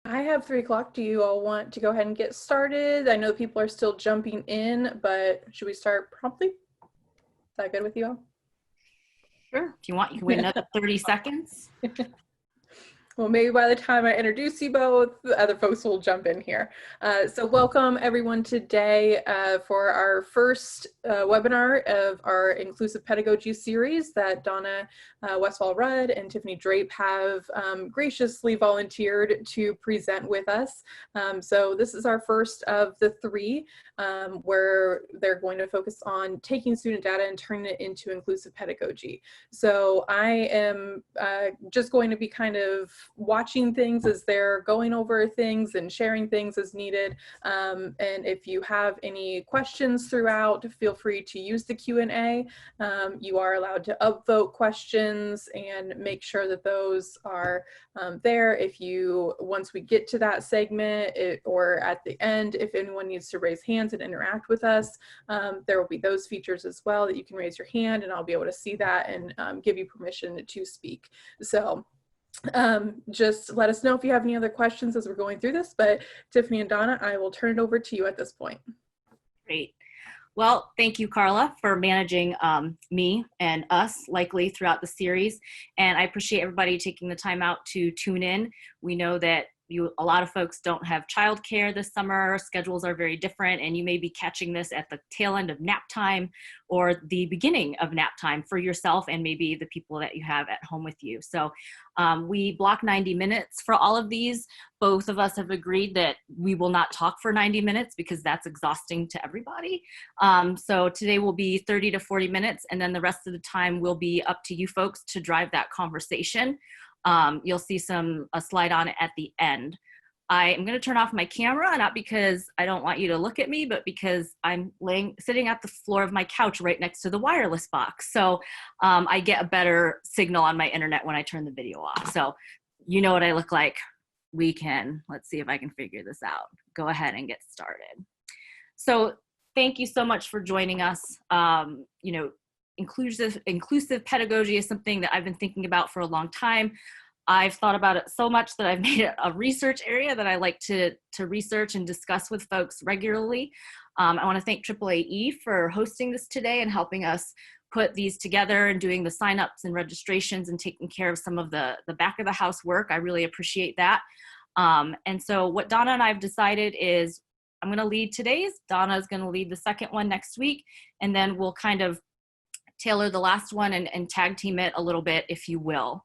I have 3 o'clock. Do you all want to go ahead and get started? I know people are still jumping in, but should we start promptly? Is that good with you all? Sure. If you want, you can wait another 30 seconds. Well, maybe by the time I introduce you both, the other folks will jump in here. So welcome everyone today for our first webinar of our Inclusive Pedagogy series that Donna Westfall-Rudd and Tiffany Drape have graciously volunteered to present with us. So this is our first of the 3 where they're going to focus on taking student data and turning it into inclusive pedagogy. So I am just going to be kind of watching things as they're going over things and sharing things as needed. And if you have any questions throughout, feel free to use the Q&A. You are allowed to upvote questions and make sure that those are there. If you, once we get to that segment or at the end, if anyone needs to raise hands and interact with us, there will be those features as well that you can raise your hand and I'll be able to see that and give you permission to speak. So just let us know if you have any other questions as we're going through this, but Tiffany and Donna, I will turn it over to you at this point. Great. Well, thank you, Carla, for managing me and us likely throughout the series. And I appreciate everybody taking the time out to tune in. We know that a lot of folks don't have childcare this summer, schedules are very different, and you may be catching this at the tail end of nap time or the beginning of nap time for yourself and maybe the people that you have at home with you. So we block 90 minutes for all of these. Both of us have agreed that we will not talk for 90 minutes because that's exhausting to everybody. So today will be 30 to 40 minutes, and then the rest of the time will be up to you folks to drive that conversation. You'll see a slide on it at the end. I am going to turn off my camera, not because I don't want you to look at me, but because I'm sitting at the floor of my couch right next to the wireless box. So I get a better signal on my internet when I turn the video off. So you know what I look like. Let's see if I can figure this out. Go ahead and get started. So thank you so much for joining us. Inclusive pedagogy is something that I've been thinking about for a long time. I've thought about it so much that I've made it a research area that I like to research and discuss with folks regularly. I want to thank AAAE for hosting this today and helping us put these together and doing the signups and registrations and taking care of some of the back of the house work. I really appreciate that. And so what Donna and I have decided is I'm going to lead today's, Donna is going to lead the second one next week, and then we'll kind of tailor the last one and tag team it a little bit, if you will.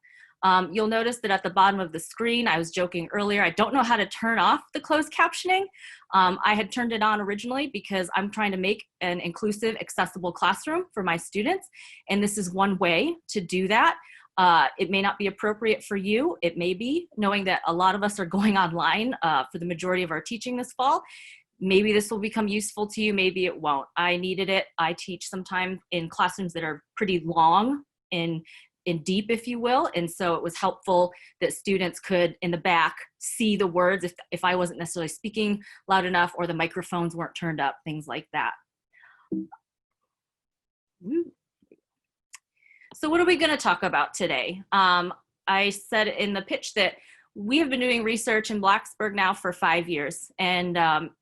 You'll notice that at the bottom of the screen, I was joking earlier, I don't know how to turn off the closed captioning. I had turned it on originally because I'm trying to make an inclusive, accessible classroom for my students. And this is one way to do that. It may not be appropriate for you. It may be, knowing that a lot of us are going online for the majority of our teaching this fall. Maybe this will become useful to you, maybe it won't. I needed it. I teach sometimes in classrooms that are pretty long and deep, if you will. And so it was helpful that students could, in the back, see the words if I wasn't necessarily speaking loud enough or the microphones weren't turned up, things like that. So what are we going to talk about today? I said in the pitch that we have been doing research in Blacksburg now for 5 years, and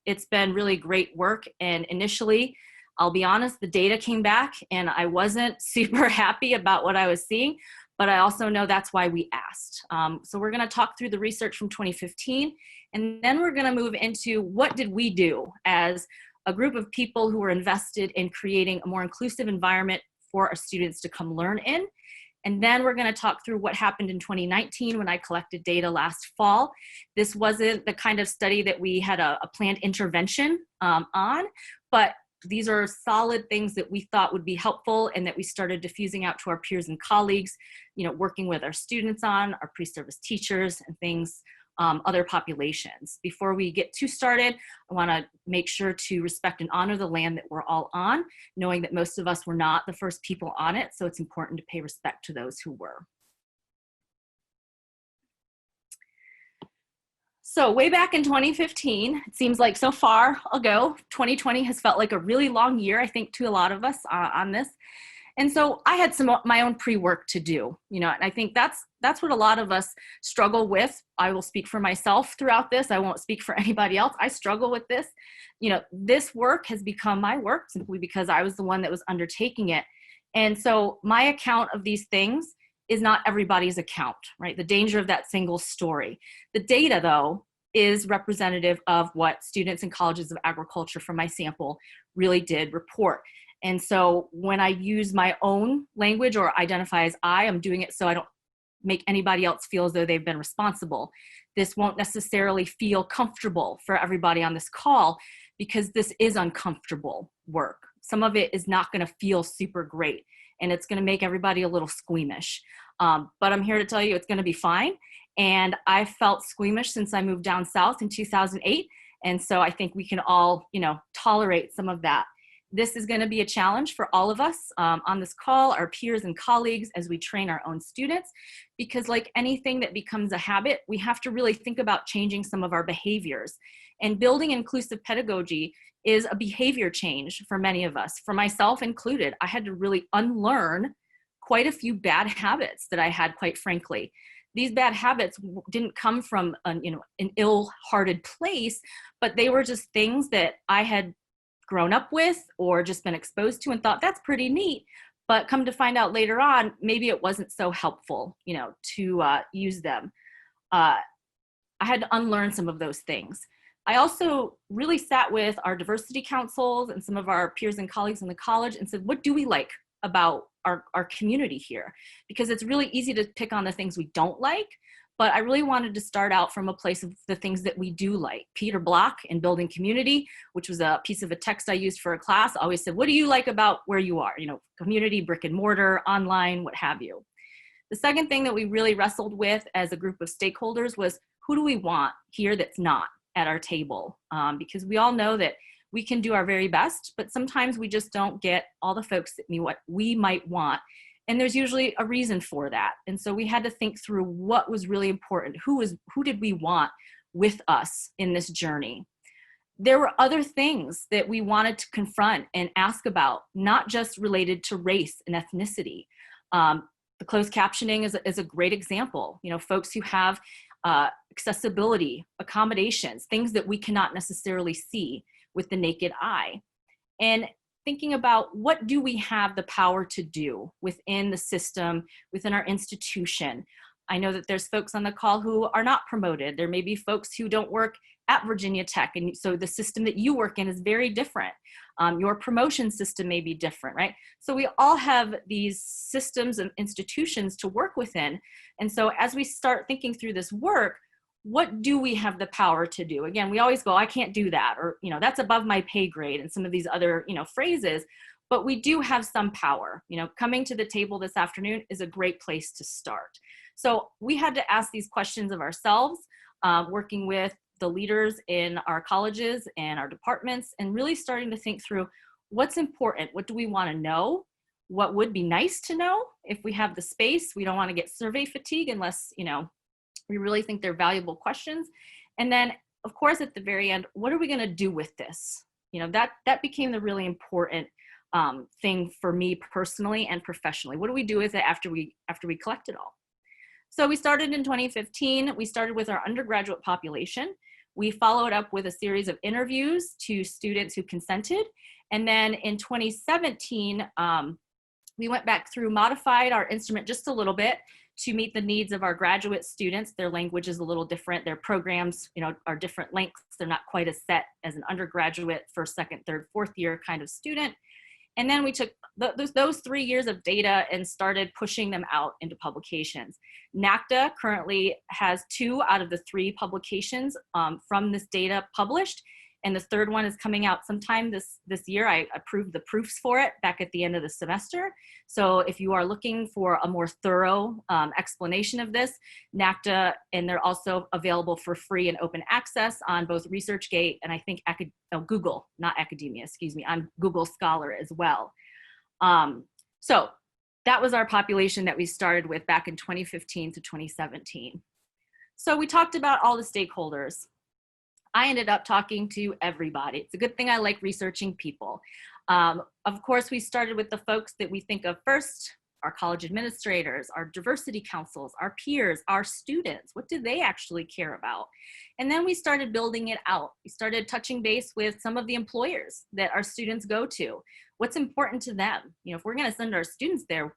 it's been really great work. And initially, I'll be honest, the data came back and I wasn't super happy about what I was seeing, but I also know that's why we asked. So we're going to talk through the research from 2015, and then we're going to move into what did we do as a group of people who were invested in creating a more inclusive environment for our students to come learn in. And then we're going to talk through what happened in 2019 when I collected data last fall. This wasn't the kind of study that we had a planned intervention on, but these are solid things that we thought would be helpful and that we started diffusing out to our peers and colleagues, working with our students on, our pre-service teachers and things, other populations. Before we get too started, I want to make sure to respect and honor the land that we're all on, knowing that most of us were not the first people on it, so it's important to pay respect to those who were. So way back in 2015, it seems like so far ago, 2020 has felt like a really long year, I think, to a lot of us on this. And so I had some my own pre-work to do, and I think that's what a lot of us struggle with. I will speak for myself throughout this. I won't speak for anybody else. I struggle with this. This work has become my work simply because I was the one that was undertaking it. And so my account of these things is not everybody's account, right? The danger of that single story. The data, though, is representative of what students in colleges of agriculture from my sample really did report. And so when I use my own language or identify as I'm doing it so I don't make anybody else feel as though they've been responsible. This won't necessarily feel comfortable for everybody on this call because this is uncomfortable work. Some of it is not going to feel super great and it's going to make everybody a little squeamish. But I'm here to tell you it's going to be fine. And I felt squeamish since I moved down south in 2008. And so I think we can all, tolerate some of that. This is going to be a challenge for all of us on this call, our peers and colleagues, as we train our own students, because like anything that becomes a habit, we have to really think about changing some of our behaviors. And building inclusive pedagogy is a behavior change for many of us, for myself included. I had to really unlearn quite a few bad habits that I had, quite frankly. These bad habits didn't come from an ill-hearted place, but they were just things that I had grown up with or just been exposed to and thought that's pretty neat, but come to find out later on, maybe it wasn't so helpful, to use them. I had to unlearn some of those things. I also really sat with our diversity councils and some of our peers and colleagues in the college and said, what do we like about our community here? Because it's really easy to pick on the things we don't like, but I really wanted to start out from a place of the things that we do like. Peter Block in Building Community, which was a piece of a text I used for a class, always said, what do you like about where you are? Community, brick and mortar, online, what have you. The second thing that we really wrestled with as a group of stakeholders was, who do we want here that's not at our table? Because we all know that we can do our very best, but sometimes we just don't get all the folks that what we might want. And there's usually a reason for that. And so we had to think through what was really important. Who did we want with us in this journey? There were other things that we wanted to confront and ask about, not just related to race and ethnicity. The closed captioning is a great example. Folks who have accessibility, accommodations, things that we cannot necessarily see with the naked eye. And thinking about what do we have the power to do within the system, within our institution. I know that there's folks on the call who are not promoted. There may be folks who don't work at Virginia Tech, and so the system that you work in is very different. Your promotion system may be different, right? So we all have these systems and institutions to work within. And so as we start thinking through this work, what do we have the power to do? Again, we always go, I can't do that, or, that's above my pay grade, and some of these other, phrases, but we do have some power. Coming to the table this afternoon is a great place to start. So we had to ask these questions of ourselves, working with the leaders in our colleges and our departments, and really starting to think through what's important. What do we want to know? What would be nice to know if we have the space? We don't want to get survey fatigue unless, we really think they're valuable questions. And then, of course, at the very end, what are we going to do with this? That became the really important thing for me personally and professionally. What do we do with it after we collect it all? So we started in 2015. We started with our undergraduate population. We followed up with a series of interviews to students who consented. And then in 2017, we went back through, modified our instrument just a little bit to meet the needs of our graduate students. Their language is a little different. Their programs, are different lengths. They're not quite as set as an undergraduate first, second, third, fourth year kind of student. And then we took those 3 years of data and started pushing them out into publications. NACDA currently has 2 out of the 3 publications from this data published. And the third one is coming out sometime this year. I approved the proofs for it back at the end of the semester. So if you are looking for a more thorough explanation of this, NACDA, and they're also available for free and open access on both ResearchGate and I think Google, not academia, excuse me, on Google Scholar as well. So that was our population that we started with back in 2015 to 2017. So we talked about all the stakeholders. I ended up talking to everybody. It's a good thing I like researching people. Of course, we started with the folks that we think of first, our college administrators, our diversity councils, our peers, our students. What do they actually care about? And then we started building it out. We started touching base with some of the employers that our students go to. What's important to them? You know, if we're going to send our students there,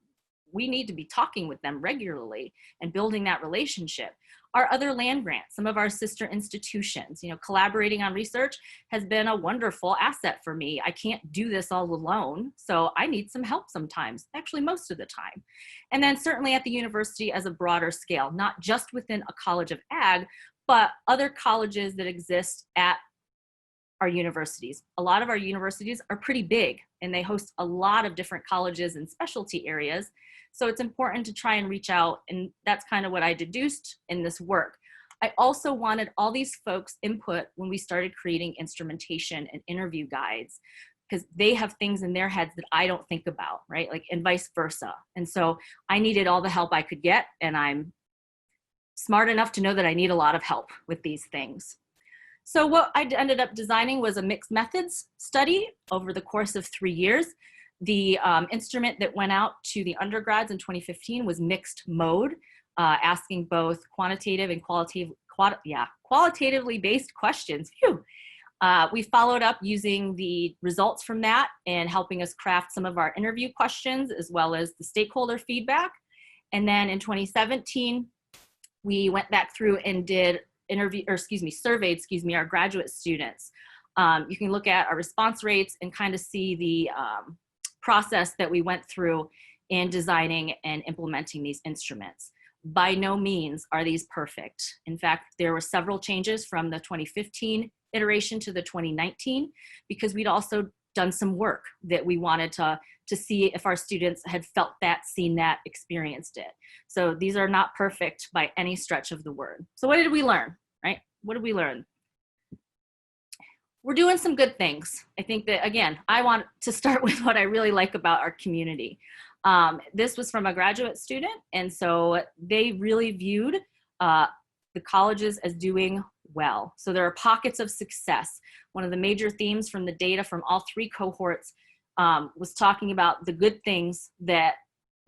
we need to be talking with them regularly and building that relationship. Our other land grants, some of our sister institutions, you know, collaborating on research has been a wonderful asset for me. I can't do this all alone, so I need some help sometimes, actually most of the time. And then certainly at the university as a broader scale, not just within a college of ag, but other colleges that exist at our universities. A lot of our universities are pretty big and they host a lot of different colleges and specialty areas. So it's important to try and reach out, and that's kind of what I deduced in this work. I also wanted all these folks' input when we started creating instrumentation and interview guides, because they have things in their heads that I don't think about, right? Like, and vice versa. And so I needed all the help I could get, and I'm smart enough to know that I need a lot of help with these things. So what I ended up designing was a mixed methods study over the course of 3 years. The instrument that went out to the undergrads in 2015 was mixed mode, asking both quantitative and qualitatively based questions. Phew. We followed up using the results from that and helping us craft some of our interview questions as well as the stakeholder feedback. And then in 2017, we went back through and did surveyed our graduate students. You can look at our response rates and kind of see the process that we went through in designing and implementing these instruments. By no means are these perfect. In fact, there were several changes from the 2015 iteration to the 2019 because we'd also done some work that we wanted to see if our students had felt that, seen that, experienced it. So these are not perfect by any stretch of the word. So what did we learn, right? What did we learn? We're doing some good things. I think that, again, I want to start with what I really like about our community. This was from a graduate student, and so they really viewed the colleges as doing well. So there are pockets of success. One of the major themes from the data from all 3 cohorts was talking about the good things that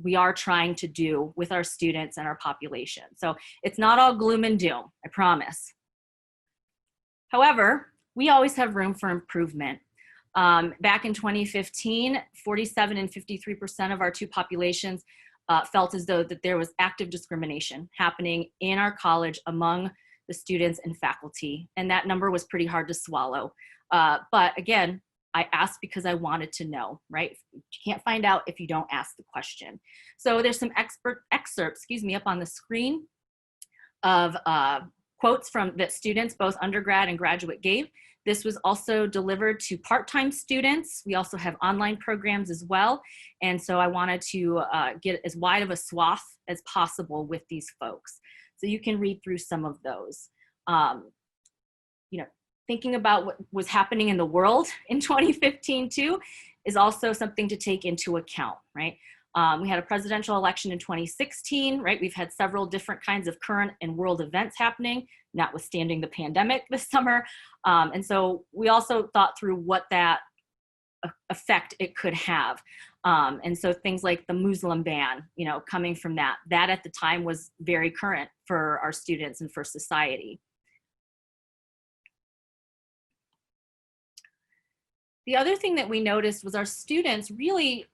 we are trying to do with our students and our population. So it's not all gloom and doom, I promise. However, we always have room for improvement. Back in 2015, 47 and 53% of our 2 populations felt as though that there was active discrimination happening in our college among the students and faculty. And that number was pretty hard to swallow. But again, I asked because I wanted to know, right? You can't find out if you don't ask the question. So there's some excerpts, up on the screen of quotes from that students, both undergrad and graduate, gave. This was also delivered to part-time students. We also have online programs as well. And so I wanted to get as wide of a swath as possible with these folks. So you can read through some of those. Thinking about what was happening in the world in 2015 too is also something to take into account, right? We had a presidential election in 2016, right? We've had several different kinds of current and world events happening, notwithstanding the pandemic this summer. And so we also thought through what that effect it could have. And so things like the Muslim ban, coming from that at the time was very current for our students and for society. The other thing that we noticed was our students really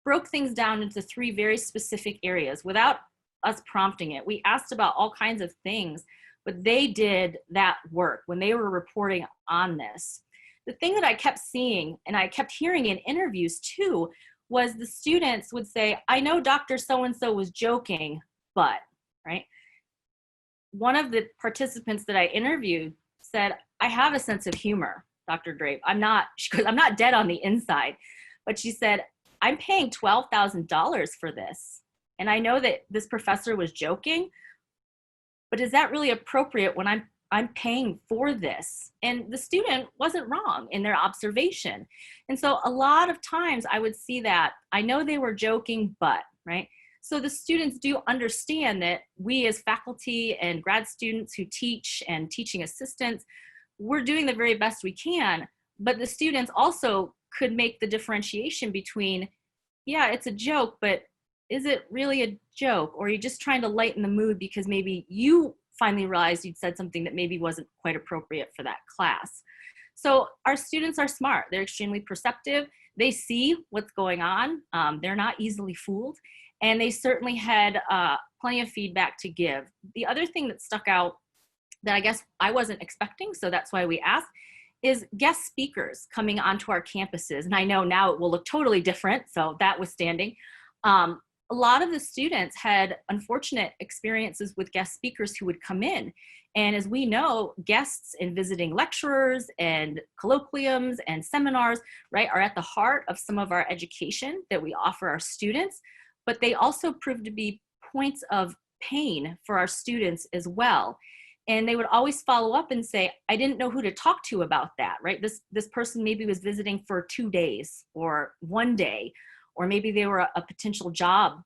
broke things down into 3 very specific areas without us prompting it. We asked about all kinds of things, but they did that work when they were reporting on this. The thing that I kept seeing, and I kept hearing in interviews too, was the students would say, I know Dr. So-and-so was joking, but, right? One of the participants that I interviewed said, I have a sense of humor, Dr. Drape. I'm not dead on the inside. But she said, I'm paying $12,000 for this. And I know that this professor was joking, but is that really appropriate when I'm paying for this? And the student wasn't wrong in their observation. And so a lot of times I would see that, I know they were joking, but, right? So the students do understand that we as faculty and grad students who teach and teaching assistants, we're doing the very best we can, but the students also could make the differentiation between, yeah, it's a joke, but is it really a joke? Or are you just trying to lighten the mood because maybe you finally realized you'd said something that maybe wasn't quite appropriate for that class? So our students are smart. They're extremely perceptive. They see what's going on. They're not easily fooled. And they certainly had plenty of feedback to give. The other thing that stuck out that I guess I wasn't expecting, so that's why we asked, is guest speakers coming onto our campuses. And I know now it will look totally different, so that withstanding. A lot of the students had unfortunate experiences with guest speakers who would come in. And as we know, guests in visiting lecturers and colloquiums and seminars, right, are at the heart of some of our education that we offer our students, but they also prove to be points of pain for our students as well. And they would always follow up and say, I didn't know who to talk to about that, right? This person maybe was visiting for 2 days or 1 day, or maybe they were a potential job,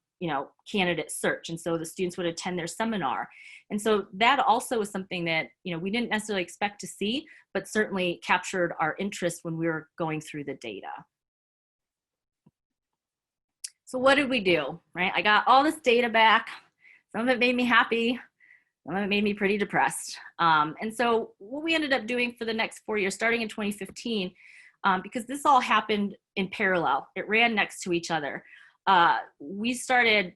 candidate search. And so the students would attend their seminar. And so that also was something that, we didn't necessarily expect to see, but certainly captured our interest when we were going through the data. So what did we do, right? I got all this data back. Some of it made me happy. Some of it made me pretty depressed. And so what we ended up doing for the next 4 years, starting in 2015, because this all happened in parallel, it ran next to each other. We started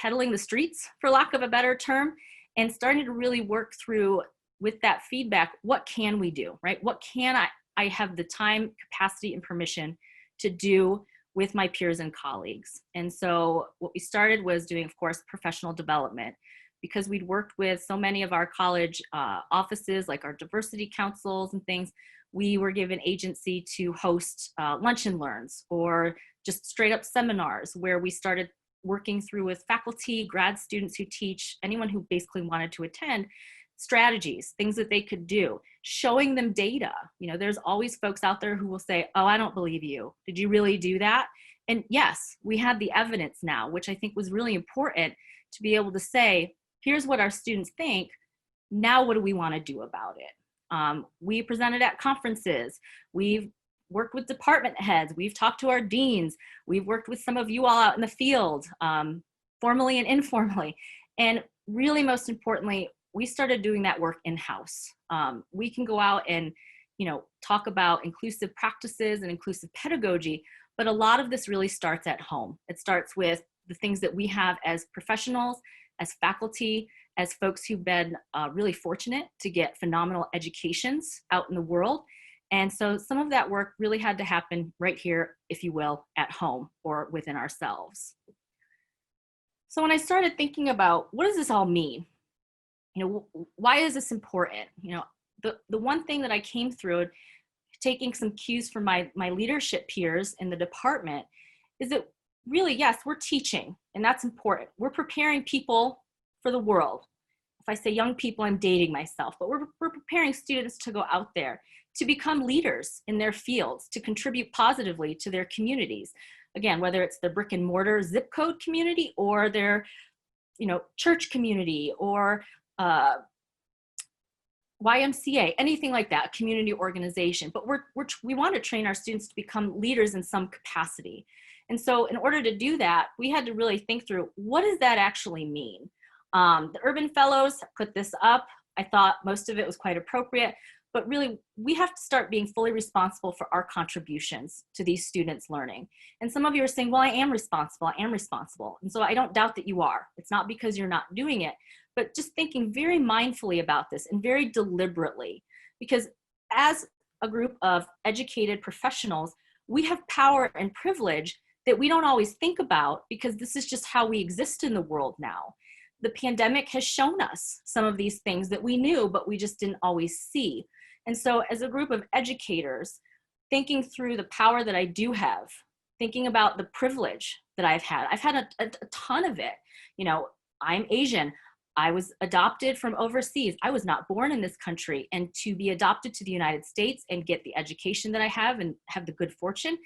peddling the streets, for lack of a better term, and starting to really work through with that feedback, what can we do, right? What can I have the time, capacity, and permission to do with my peers and colleagues? And so what we started was doing, of course, professional development, because we'd worked with so many of our college offices, like our diversity councils and things. We were given agency to host lunch and learns, or just straight up seminars, where we started working through with faculty, grad students who teach, anyone who basically wanted to attend, strategies, things that they could do, showing them data. There's always folks out there who will say, oh, I don't believe you. Did you really do that? And yes, we had the evidence now, which I think was really important to be able to say, here's what our students think. Now, what do we want to do about it? We presented at conferences. We've worked with department heads. We've talked to our deans. We've worked with some of you all out in the field, formally and informally. And really, most importantly, we started doing that work in-house. We can go out and, talk about inclusive practices and inclusive pedagogy, but a lot of this really starts at home. It starts with the things that we have as professionals, as faculty, as folks who've been really fortunate to get phenomenal educations out in the world. And so some of that work really had to happen right here, if you will, at home or within ourselves. So when I started thinking about what does this all mean? Why is this important? The one thing that I came through, taking some cues from my leadership peers in the department, is that really, yes, we're teaching, and that's important. We're preparing people for the world. If I say young people, I'm dating myself, but we're preparing students to go out there, to become leaders in their fields, to contribute positively to their communities. Again, whether it's the brick and mortar zip code community or their, church community or YMCA, anything like that, a community organization. But we want to train our students to become leaders in some capacity. And so in order to do that, we had to really think through, what does that actually mean? The Urban Fellows put this up. I thought most of it was quite appropriate, but really we have to start being fully responsible for our contributions to these students' learning. And some of you are saying, well, I am responsible. And so I don't doubt that you are. It's not because you're not doing it, but just thinking very mindfully about this and very deliberately, because as a group of educated professionals, we have power and privilege that we don't always think about, because this is just how we exist in the world now. The pandemic has shown us some of these things that we knew, but we just didn't always see. And so as a group of educators, thinking through the power that I do have, thinking about the privilege that I've had a ton of it. I'm Asian. I was adopted from overseas. I was not born in this country. And to be adopted to the United States and get the education that I have and have the good fortune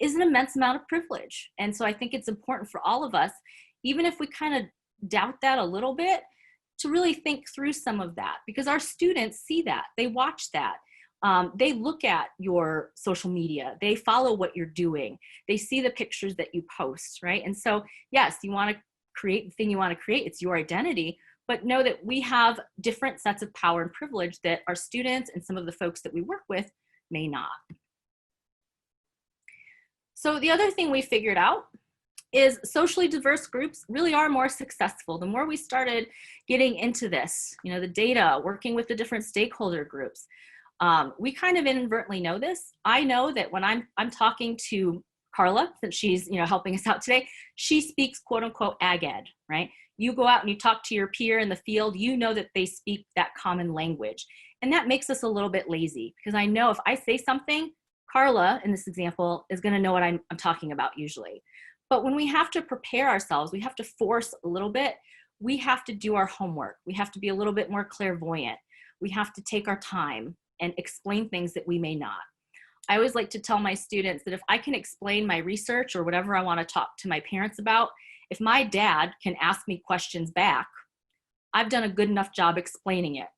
is an immense amount of privilege. And so I think it's important for all of us, even if we kind of doubt that a little bit, to really think through some of that, because our students see that, they watch that. They look at your social media, they follow what you're doing, they see the pictures that you post, right? And so, yes, you want to create the thing you want to create, it's your identity, but know that we have different sets of power and privilege that our students and some of the folks that we work with may not. So the other thing we figured out is socially diverse groups really are more successful. The more we started getting into this, the data, working with the different stakeholder groups, we kind of inadvertently know this. I know that when I'm talking to Carla, since she's helping us out today, she speaks quote unquote ag ed, right? You go out and you talk to your peer in the field, you know that they speak that common language. And that makes us a little bit lazy, because I know if I say something, Carla, in this example, is going to know what I'm talking about usually. But when we have to prepare ourselves, we have to force a little bit, we have to do our homework. We have to be a little bit more clairvoyant. We have to take our time and explain things that we may not. I always like to tell my students that if I can explain my research or whatever I want to talk to my parents about, if my dad can ask me questions back, I've done a good enough job explaining it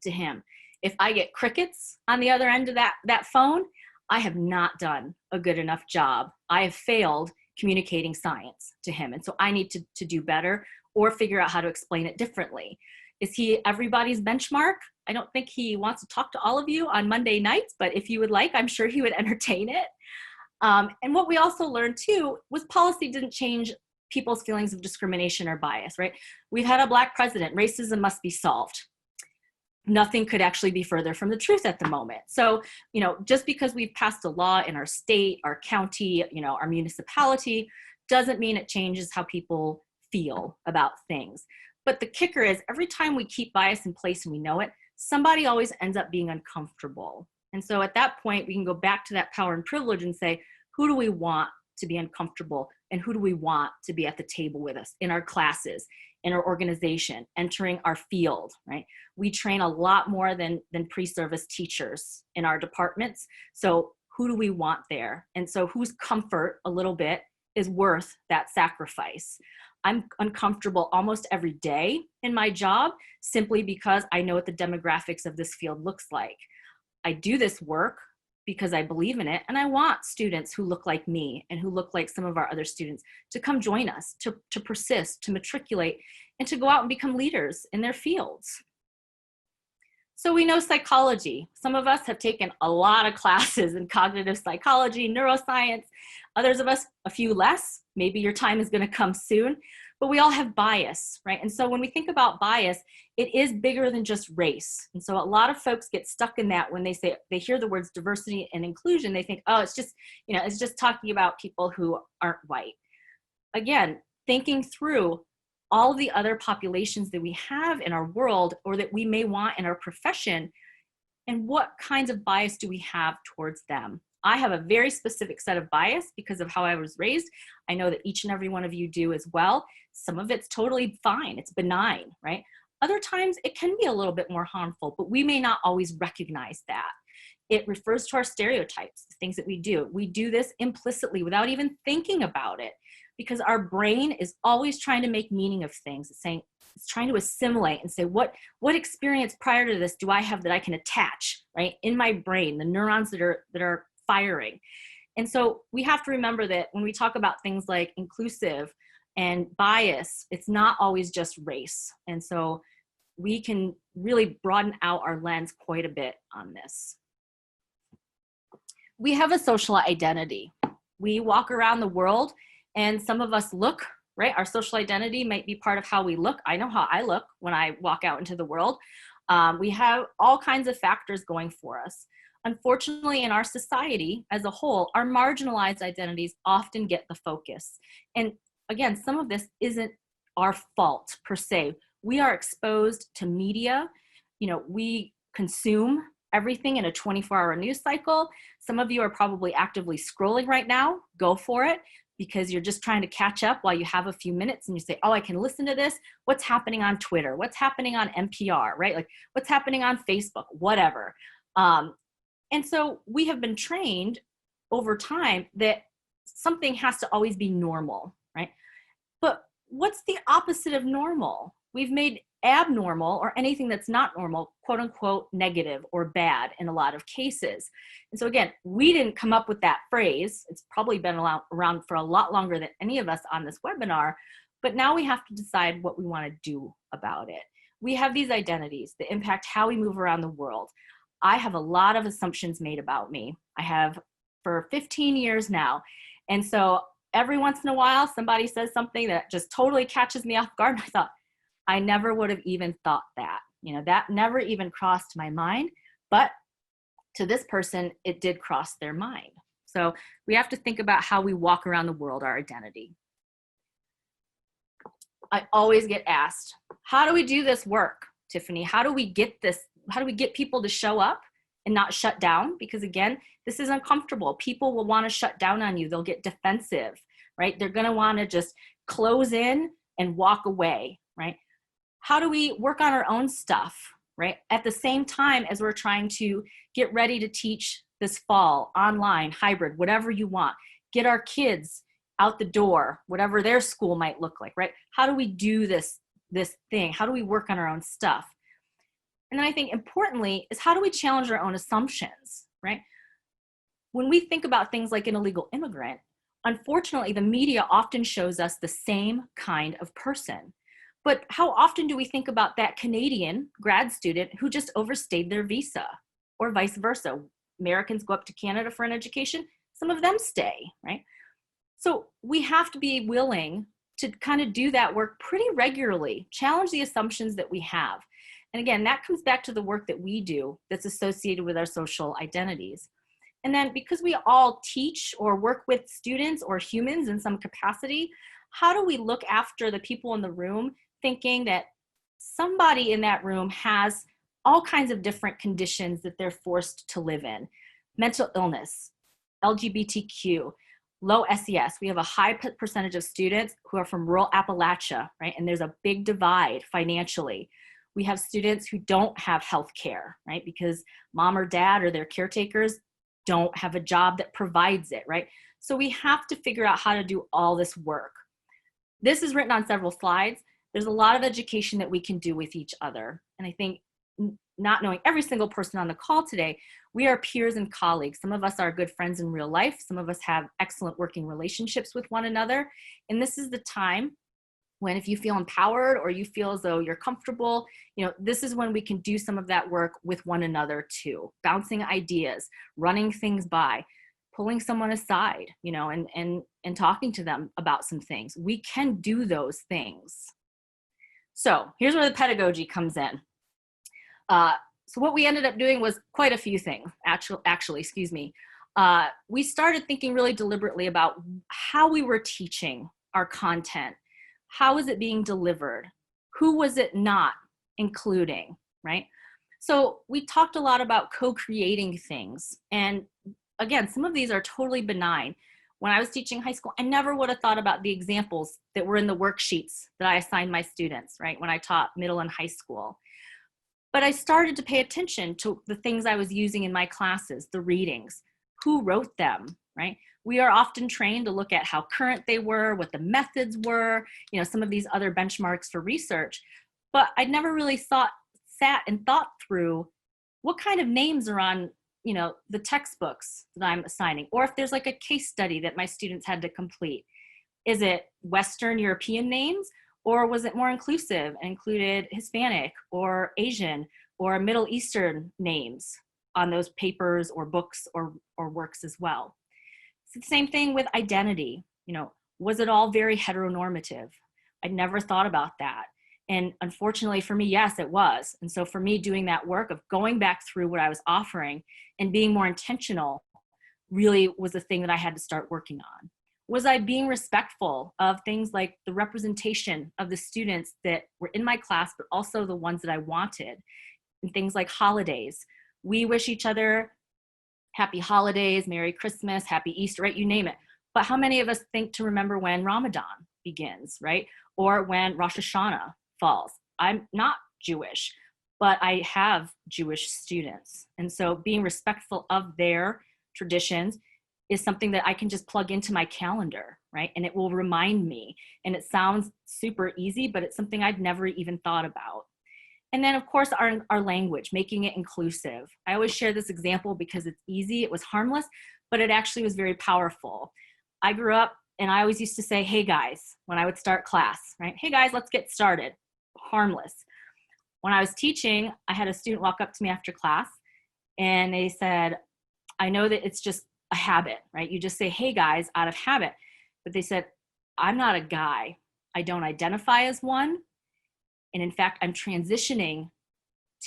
to him. If I get crickets on the other end of that phone, I have not done a good enough job. I have failed communicating science to him. And so I need to do better or figure out how to explain it differently. Is he everybody's benchmark? I don't think he wants to talk to all of you on Monday nights, but if you would like, I'm sure he would entertain it. And what we also learned too was policy didn't change people's feelings of discrimination or bias, right? We've had a Black president, racism must be solved. Nothing could actually be further from the truth at the moment. So, just because we've passed a law in our state, our county, our municipality, doesn't mean it changes how people feel about things. But the kicker is every time we keep bias in place and we know it, somebody always ends up being uncomfortable. And so at that point, we can go back to that power and privilege and say, who do we want to be uncomfortable? And who do we want to be at the table with us in our classes, in our organization, entering our field, right? We train a lot more than pre-service teachers in our departments. So who do we want there? And so whose comfort a little bit is worth that sacrifice? I'm uncomfortable almost every day in my job simply because I know what the demographics of this field looks like. I do this work because I believe in it, and I want students who look like me and who look like some of our other students to come join us, to persist, to matriculate, and to go out and become leaders in their fields. So we know psychology. Some of us have taken a lot of classes in cognitive psychology, neuroscience, others of us a few less. Maybe your time is going to come soon, but we all have bias, right? And so when we think about bias, it is bigger than just race. And so a lot of folks get stuck in that when they hear the words diversity and inclusion, they think, oh, it's just talking about people who aren't white. Again, thinking through all the other populations that we have in our world or that we may want in our profession, and what kinds of bias do we have towards them? I have a very specific set of bias because of how I was raised. I know that each and every one of you do as well. Some of it's totally fine. It's benign, right? Other times it can be a little bit more harmful, but we may not always recognize that. It refers to our stereotypes, the things that we do. We do this implicitly without even thinking about it because our brain is always trying to make meaning of things. It's trying to assimilate and say, what experience prior to this do I have that I can attach, right? In my brain, the neurons that are firing. And so we have to remember that when we talk about things like inclusive and bias, it's not always just race. And so we can really broaden out our lens quite a bit on this. We have a social identity. We walk around the world and some of us look, right? Our social identity might be part of how we look. I know how I look when I walk out into the world. We have all kinds of factors going for us. Unfortunately, in our society as a whole, our marginalized identities often get the focus. And again, some of this isn't our fault per se. We are exposed to media. We consume everything in a 24-hour news cycle. Some of you are probably actively scrolling right now. Go for it, because you're just trying to catch up while you have a few minutes and you say, oh, I can listen to this. What's happening on Twitter? What's happening on NPR, right? Like what's happening on Facebook, whatever. And so we have been trained over time that something has to always be normal, right? But what's the opposite of normal? we've made abnormal or anything that's not normal, quote unquote, negative or bad in a lot of cases. And so again, we didn't come up with that phrase. It's probably been around for a lot longer than any of us on this webinar, but now we have to decide what we want to do about it. We have these identities that impact how we move around the world. I have a lot of assumptions made about me. I have for 15 years now. And so every once in a while, somebody says something that just totally catches me off guard. And I thought, I never would have even thought that. That never even crossed my mind. But to this person, it did cross their mind. So we have to think about how we walk around the world, our identity. I always get asked, how do we do this work, Tiffany? How do we get this? How do we get people to show up and not shut down? Because again, this is uncomfortable. People will want to shut down on you. They'll get defensive, right? They're going to want to just close in and walk away, right? How do we work on our own stuff, right? At the same time as we're trying to get ready to teach this fall, online, hybrid, whatever you want, get our kids out the door, whatever their school might look like, right? How do we do this thing? How do we work on our own stuff? And then I think importantly is how do we challenge our own assumptions, right? When we think about things like an illegal immigrant, unfortunately, the media often shows us the same kind of person. But how often do we think about that Canadian grad student who just overstayed their visa, or vice versa? Americans go up to Canada for an education, some of them stay, right? So we have to be willing to kind of do that work pretty regularly, challenge the assumptions that we have. And again, that comes back to the work that we do that's associated with our social identities. And then because we all teach or work with students or humans in some capacity, how do we look after the people in the room thinking that somebody in that room has all kinds of different conditions that they're forced to live in? Mental illness, LGBTQ, low SES. We have a high percentage of students who are from rural Appalachia, right? And there's a big divide financially. We have students who don't have health care, right? Because mom or dad or their caretakers don't have a job that provides it, right? So we have to figure out how to do all this work. This is written on several slides. There's a lot of education that we can do with each other. And I think not knowing every single person on the call today, we are peers and colleagues. Some of us are good friends in real life. Some of us have excellent working relationships with one another. And this is the time when if you feel empowered or you feel as though you're comfortable, this is when we can do some of that work with one another too. Bouncing ideas, running things by, pulling someone aside, and talking to them about some things. We can do those things. So here's where the pedagogy comes in. So what we ended up doing was quite a few things, actually, excuse me. We started thinking really deliberately about how we were teaching our content. How was it being delivered? Who was it not including, right? So we talked a lot about co-creating things. And again, some of these are totally benign. When I was teaching high school, I never would have thought about the examples that were in the worksheets that I assigned my students, right? When I taught middle and high school. But I started to pay attention to the things I was using in my classes, the readings, who wrote them, right? We are often trained to look at how current they were, what the methods were, some of these other benchmarks for research. But I never really sat and thought through what kind of names are on, the textbooks that I'm assigning, or if there's like a case study that my students had to complete. Is it Western European names, or was it more inclusive and included Hispanic or Asian or Middle Eastern names on those papers or books or works as well? It's the same thing with identity. Was it all very heteronormative? I never thought about that. And unfortunately for me, yes, it was. And so for me, doing that work of going back through what I was offering and being more intentional really was the thing that I had to start working on. Was I being respectful of things like the representation of the students that were in my class, but also the ones that I wanted? And things like holidays. We wish each other happy holidays, Merry Christmas, Happy Easter, right? You name it. But how many of us think to remember when Ramadan begins, right? Or when Rosh Hashanah falls? I'm not Jewish, but I have Jewish students. And so being respectful of their traditions is something that I can just plug into my calendar, right? And it will remind me. And it sounds super easy, but it's something I'd never even thought about. And then of course, our language, making it inclusive. I always share this example because it's easy, it was harmless, but it actually was very powerful. I grew up and I always used to say, hey guys, when I would start class, right? Hey guys, let's get started. Harmless. When I was teaching, I had a student walk up to me after class and they said, I know that it's just a habit, right? You just say, hey guys, out of habit. But they said, I'm not a guy. I don't identify as one. And in fact, I'm transitioning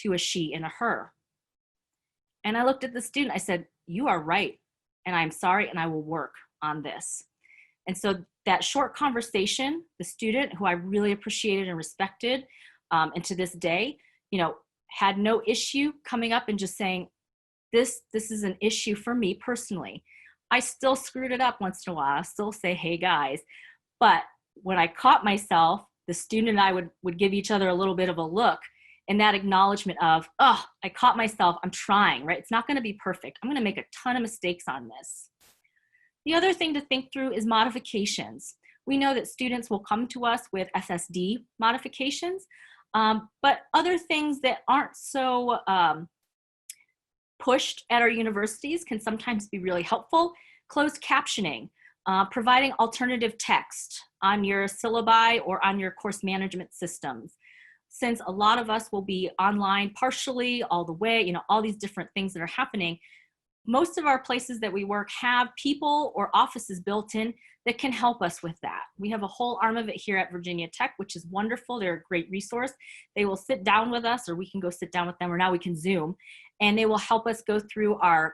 to a she and a her. And I looked at the student, I said, you are right. And I'm sorry, and I will work on this. And so that short conversation, the student who I really appreciated and respected, and to this day, had no issue coming up and just saying, this is an issue for me personally. I still screwed it up once in a while. I still say, hey guys. But when I caught myself, the student and I would give each other a little bit of a look, and that acknowledgement of, oh, I caught myself, I'm trying, right? It's not gonna be perfect. I'm gonna make a ton of mistakes on this. The other thing to think through is modifications. We know that students will come to us with SSD modifications, but other things that aren't so pushed at our universities can sometimes be really helpful. Closed captioning, providing alternative text on your syllabi or on your course management systems. Since a lot of us will be online partially, all the way, all these different things that are happening, most of our places that we work have people or offices built in that can help us with that. We have a whole arm of it here at Virginia Tech, which is wonderful. They're a great resource. They will sit down with us, or we can go sit down with them, or now we can Zoom, and they will help us go through our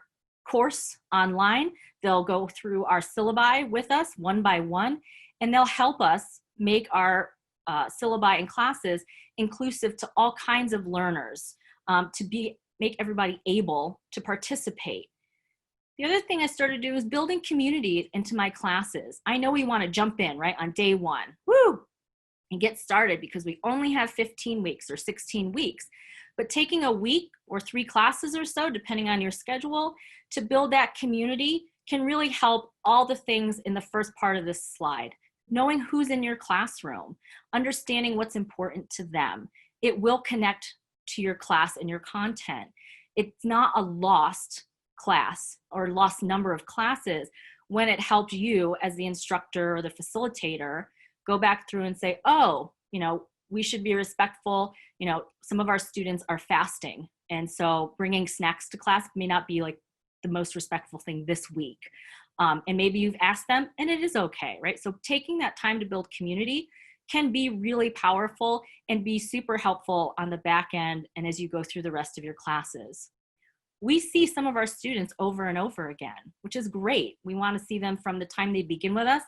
course online. They'll go through our syllabi with us one by one, and they'll help us make our syllabi and classes inclusive to all kinds of learners, to make everybody able to participate. The other thing I started to do is building community into my classes. I know we want to jump in, right, on day one, woo, and get started because we only have 15 weeks or 16 weeks. But taking a week or 3 classes or so, depending on your schedule, to build that community can really help all the things in the first part of this slide. Knowing who's in your classroom, understanding what's important to them. It will connect to your class and your content. It's not a lost class or lost number of classes when it helped you as the instructor or the facilitator go back through and say, oh, we should be respectful. Some of our students are fasting. And so bringing snacks to class may not be like the most respectful thing this week. And maybe you've asked them and it is okay, right? So taking that time to build community can be really powerful and be super helpful on the back end and as you go through the rest of your classes. We see some of our students over and over again, which is great. We want to see them from the time they begin with us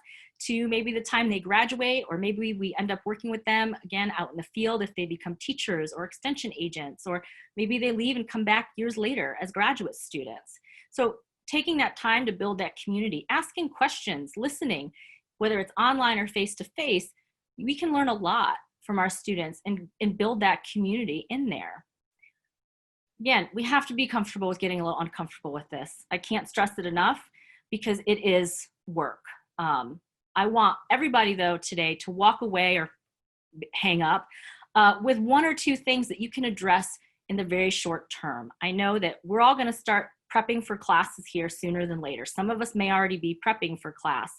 to maybe the time they graduate, or maybe we end up working with them again out in the field if they become teachers or extension agents, or maybe they leave and come back years later as graduate students. So taking that time to build that community, asking questions, listening, whether it's online or face-to-face, we can learn a lot from our students and build that community in there. Again, we have to be comfortable with getting a little uncomfortable with this. I can't stress it enough because it is work. I want everybody though today to walk away or hang up with 1 or 2 things that you can address in the very short term. I know that we're all gonna start prepping for classes here sooner than later. Some of us may already be prepping for class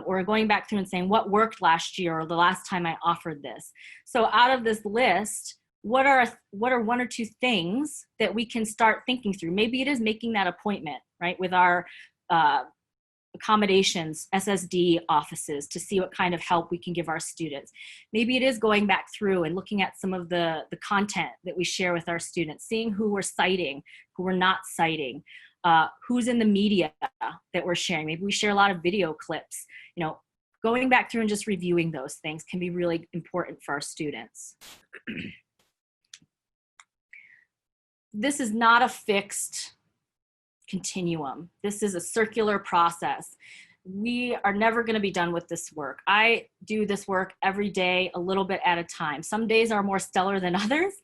or going back through and saying what worked last year or the last time I offered this. So out of this list, what are 1 or 2 things that we can start thinking through? Maybe it is making that appointment, right, with our accommodations, SSD offices to see what kind of help we can give our students. Maybe it is going back through and looking at some of the content that we share with our students, seeing who we're citing, who we're not citing, who's in the media that we're sharing. Maybe we share a lot of video clips. Going back through and just reviewing those things can be really important for our students. This is not a fixed continuum. This is a circular process. We are never going to be done with this work. I do this work every day, a little bit at a time. Some days are more stellar than others,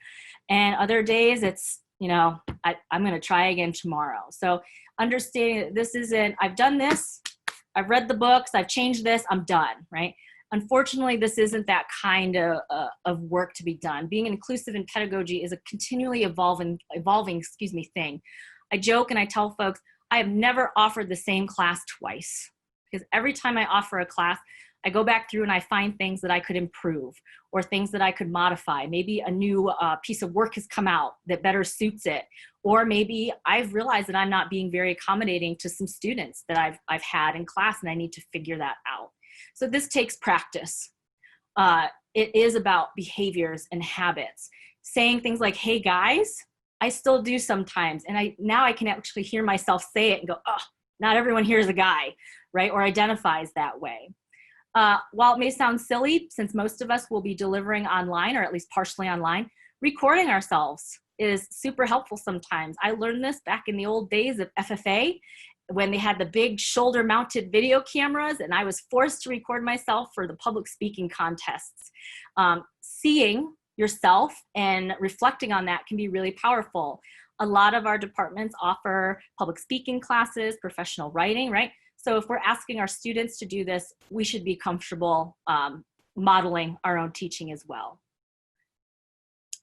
and other days it's, I'm going to try again tomorrow. So understanding that this isn't, I've done this, I've read the books, I've changed this, I'm done, right? Unfortunately, this isn't that kind of work to be done. Being inclusive in pedagogy is a continually evolving thing. I joke and I tell folks, I have never offered the same class twice, because every time I offer a class, I go back through and I find things that I could improve or things that I could modify. Maybe a new piece of work has come out that better suits it. Or maybe I've realized that I'm not being very accommodating to some students that I've had in class, and I need to figure that out. So this takes practice. It is about behaviors and habits. Saying things like, hey guys, I still do sometimes. And now I can actually hear myself say it and go, oh, not everyone here is a guy, right? Or identifies that way. While it may sound silly, since most of us will be delivering online or at least partially online, recording ourselves is super helpful sometimes. I learned this back in the old days of FFA when they had the big shoulder mounted video cameras, and I was forced to record myself for the public speaking contests. Seeing yourself and reflecting on that can be really powerful. A lot of our departments offer public speaking classes, professional writing, right? So if we're asking our students to do this, we should be comfortable modeling our own teaching as well.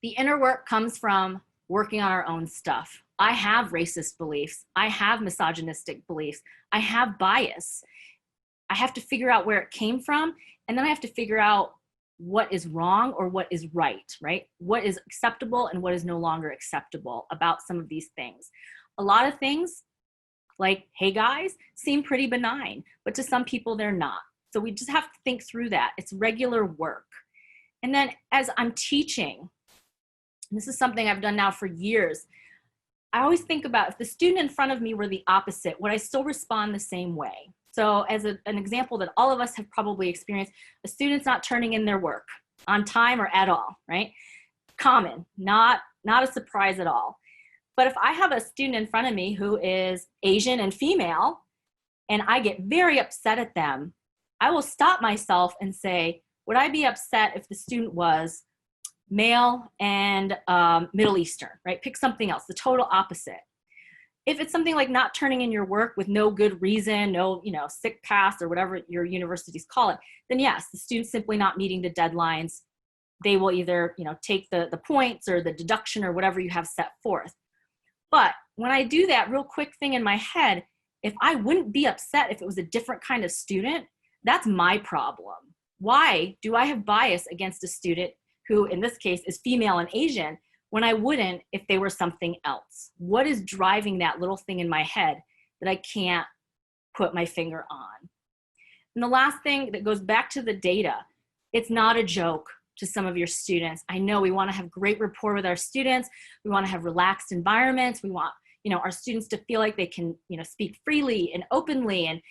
The inner work comes from working on our own stuff. I have racist beliefs. I have misogynistic beliefs. I have bias. I have to figure out where it came from, and then I have to figure out what is wrong or what is right, right? What is acceptable and what is no longer acceptable about some of these things. A lot of things, like, hey guys, seem pretty benign, but to some people they're not. So we just have to think through that. It's regular work. And then as I'm teaching, and this is something I've done now for years, I always think about if the student in front of me were the opposite, would I still respond the same way? So as an example that all of us have probably experienced, a student's not turning in their work on time or at all, right? Common, not a surprise at all. But if I have a student in front of me who is Asian and female, and I get very upset at them, I will stop myself and say, would I be upset if the student was male and Middle Eastern, right? Pick something else, the total opposite. If it's something like not turning in your work with no good reason, no, sick pass or whatever your universities call it, then yes, the student's simply not meeting the deadlines. They will either, take the points or the deduction or whatever you have set forth. But when I do that real quick thing in my head, if I wouldn't be upset if it was a different kind of student, that's my problem. Why do I have bias against a student who in this case is female and Asian when I wouldn't if they were something else? What is driving that little thing in my head that I can't put my finger on? And the last thing that goes back to the data, it's not a joke to some of your students. I know we want to have great rapport with our students. We want to have relaxed environments. We want, our students to feel like they can, speak freely and openly and,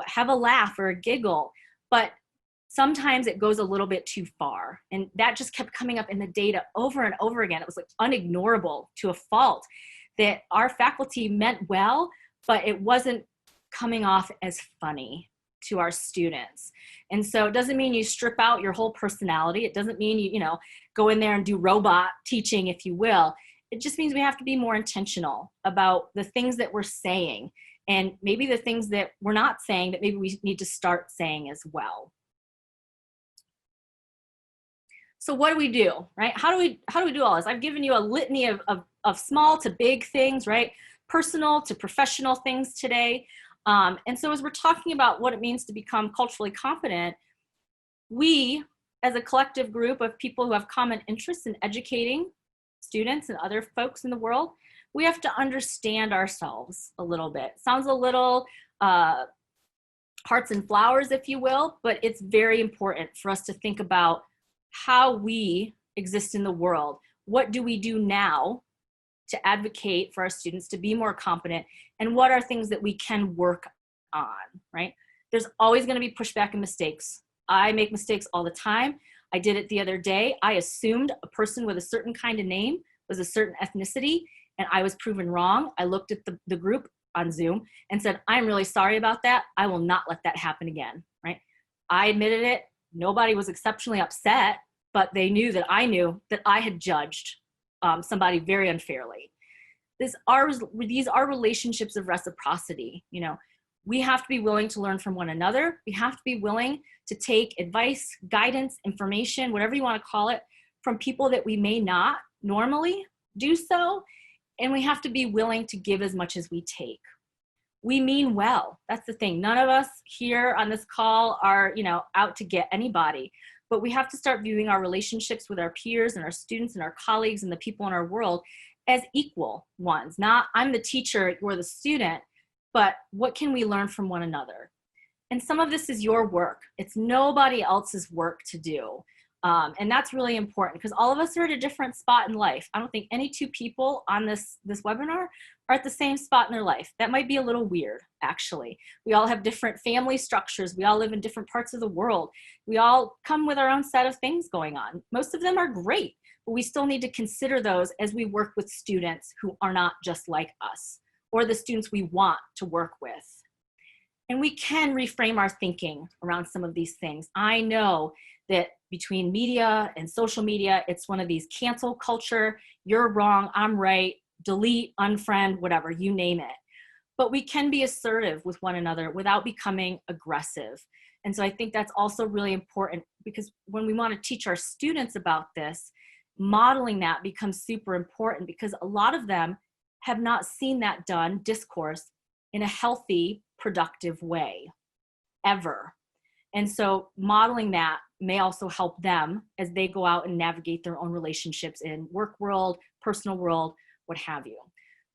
have a laugh or a giggle. But sometimes it goes a little bit too far. And that just kept coming up in the data over and over again. It was like unignorable to a fault that our faculty meant well, but it wasn't coming off as funny to our students. And so it doesn't mean you strip out your whole personality. It doesn't mean you, go in there and do robot teaching, if you will. It just means we have to be more intentional about the things that we're saying and maybe the things that we're not saying that maybe we need to start saying as well. So what do we do, right? How do we do all this? I've given you a litany of small to big things, right? Personal to professional things today. And so as we're talking about what it means to become culturally competent, we, as a collective group of people who have common interests in educating students and other folks in the world, we have to understand ourselves a little bit. Sounds a little hearts and flowers, if you will, but it's very important for us to think about how we exist in the world. What do we do now to advocate for our students to be more competent, and what are things that we can work on, right? There's always going to be pushback and mistakes. I make mistakes all the time. I did it the other day. I assumed a person with a certain kind of name was a certain ethnicity, and I was proven wrong. I looked at the group on Zoom and said, I'm really sorry about that. I will not let that happen again, right? I admitted it. Nobody was exceptionally upset, but they knew that I had judged somebody very unfairly. These are relationships of reciprocity. We have to be willing to learn from one another. We have to be willing to take advice, guidance, information, whatever you want to call it, from people that we may not normally do so. And we have to be willing to give as much as we take. We mean well. That's the thing. None of us here on this call are, out to get anybody, but we have to start viewing our relationships with our peers and our students and our colleagues and the people in our world as equal ones. Not, I'm the teacher, you're the student, but what can we learn from one another? And some of this is your work. It's nobody else's work to do. And that's really important because all of us are at a different spot in life. I don't think any two people on this webinar are at the same spot in their life. That might be a little weird, actually. We all have different family structures. We all live in different parts of the world. We all come with our own set of things going on. Most of them are great, but we still need to consider those as we work with students who are not just like us, or the students we want to work with. And we can reframe our thinking around some of these things. I know that between media and social media, it's one of these cancel culture, you're wrong, I'm right, delete, unfriend, whatever, you name it. But we can be assertive with one another without becoming aggressive. And so I think that's also really important because when we want to teach our students about this, modeling that becomes super important because a lot of them have not seen that done, discourse, in a healthy, productive way, ever. And so modeling that may also help them as they go out and navigate their own relationships in work world, personal world, what have you.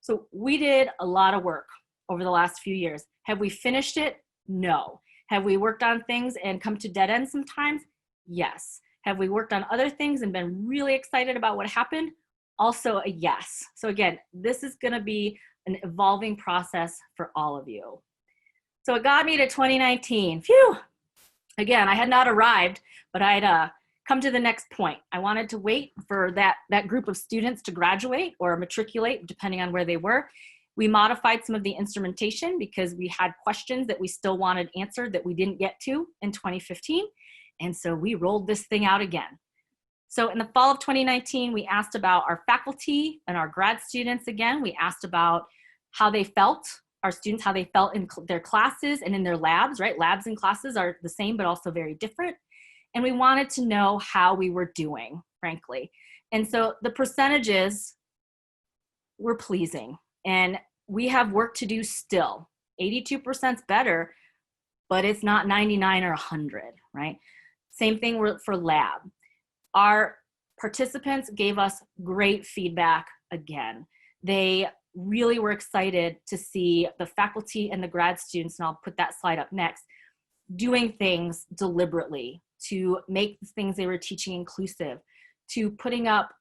So we did a lot of work over the last few years. Have we finished it? No. Have we worked on things and come to dead ends sometimes? Yes. Have we worked on other things and been really excited about what happened? Also a yes. So again, this is going to be an evolving process for all of you. So it got me to 2019. Phew. Again, I had not arrived, but I'd come to the next point. I wanted to wait for that group of students to graduate or matriculate, depending on where they were. We modified some of the instrumentation because we had questions that we still wanted answered that we didn't get to in 2015. And so we rolled this thing out again. So in the fall of 2019, we asked about our faculty and our grad students again. We asked about how they felt, our students, how they felt in their classes and in their labs, right? Labs and classes are the same, but also very different. And we wanted to know how we were doing, frankly. And so the percentages were pleasing. And we have work to do still. 82% is better, but it's not 99 or 100, right? Same thing for lab. Our participants gave us great feedback again. They really were excited to see the faculty and the grad students, and I'll put that slide up next, doing things deliberately to make the things they were teaching inclusive, to putting up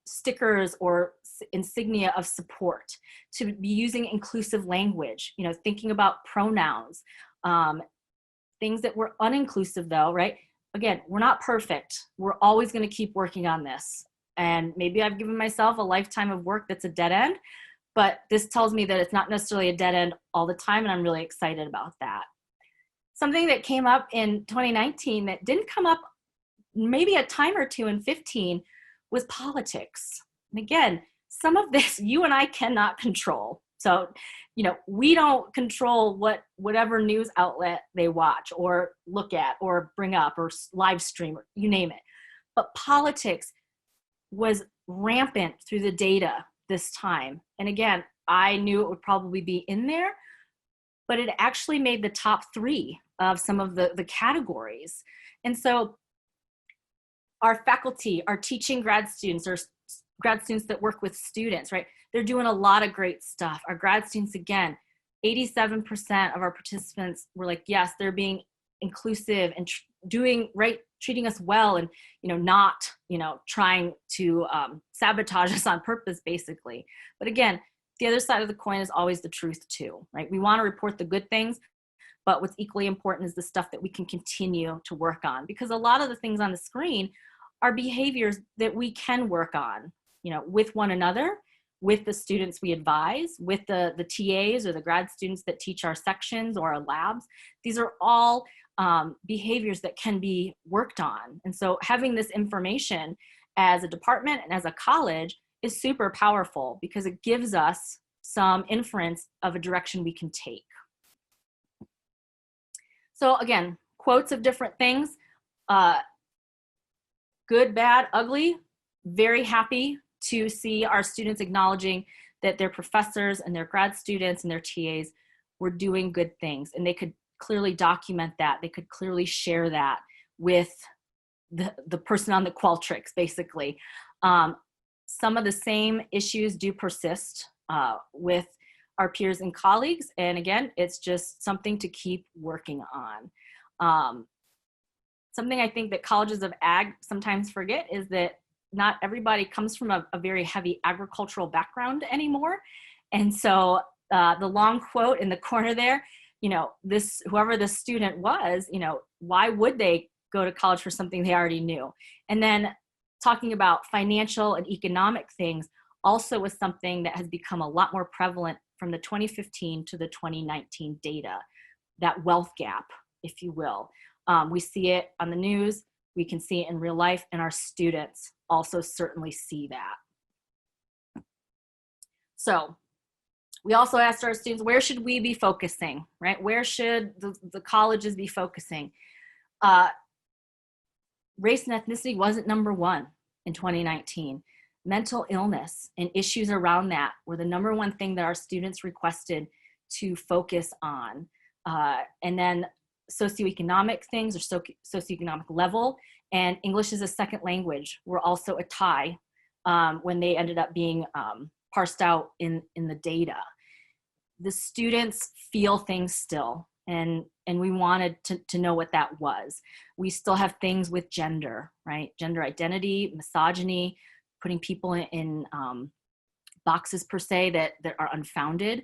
stickers or insignia of support, to be using inclusive language, thinking about pronouns, things that were uninclusive though, right? Again, we're not perfect. We're always going to keep working on this. And maybe I've given myself a lifetime of work that's a dead end, but this tells me that it's not necessarily a dead end all the time, and I'm really excited about that. Something that came up in 2019 that didn't come up maybe a time or two in 15 was politics. And again, some of this you and I cannot control. So, we don't control whatever news outlet they watch or look at or bring up or live stream, or you name it. But politics was rampant through the data this time. And again, I knew it would probably be in there, but it actually made the top 3 of some of the categories. And so our faculty, our teaching grad students, or grad students that work with students, right? They're doing a lot of great stuff. Our grad students, again, 87% of our participants were like, yes, they're being inclusive and doing right, treating us well, and not trying to sabotage us on purpose, basically. But again, the other side of the coin is always the truth too, right? We want to report the good things, but what's equally important is the stuff that we can continue to work on, because a lot of the things on the screen are behaviors that we can work on, with one another, with the students we advise, with the TAs or the grad students that teach our sections or our labs. These are all behaviors that can be worked on. And so having this information as a department and as a college is super powerful because it gives us some inference of a direction we can take. So again, quotes of different things, good, bad, ugly. Very happy to see our students acknowledging that their professors and their grad students and their TAs were doing good things, and they could clearly document that. They could clearly share that with the person on the Qualtrics, basically. Some of the same issues do persist with our peers and colleagues, and again, it's just something to keep working on. Something I think that colleges of ag sometimes forget is that not everybody comes from a very heavy agricultural background anymore. And so the long quote in the corner there, you know, this, whoever the student was, you know, why would they go to college for something they already knew? And then talking about financial and economic things also was something that has become a lot more prevalent from the 2015 to the 2019 data, that wealth gap, if you will. We see it on the news, we can see it in real life, and our students also certainly see that. So we also asked our students, where should we be focusing, right? Where should the colleges be focusing? Race and ethnicity wasn't number one in 2019. Mental illness and issues around that were the number one thing that our students requested to focus on. And then socioeconomic things, or socioeconomic level, and English as a second language were also a tie when they ended up being parsed out in the data. The students feel things still, and we wanted to know what that was. We still have things with gender, right? Gender identity, misogyny, putting people in boxes per se that are unfounded.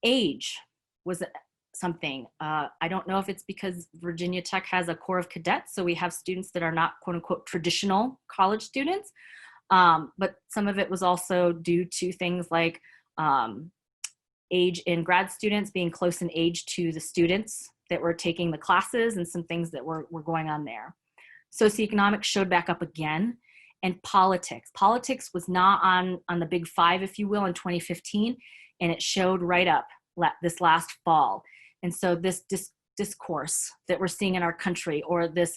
Age was something. I don't know if it's because Virginia Tech has a Corps of Cadets, so we have students that are not quote unquote traditional college students, but some of it was also due to things like age in grad students being close in age to the students that were taking the classes, and some things that were going on there. Socioeconomics showed back up again, and politics. Politics was not on the big five, if you will, in 2015, and it showed right up this last fall. And so this discourse that we're seeing in our country, or this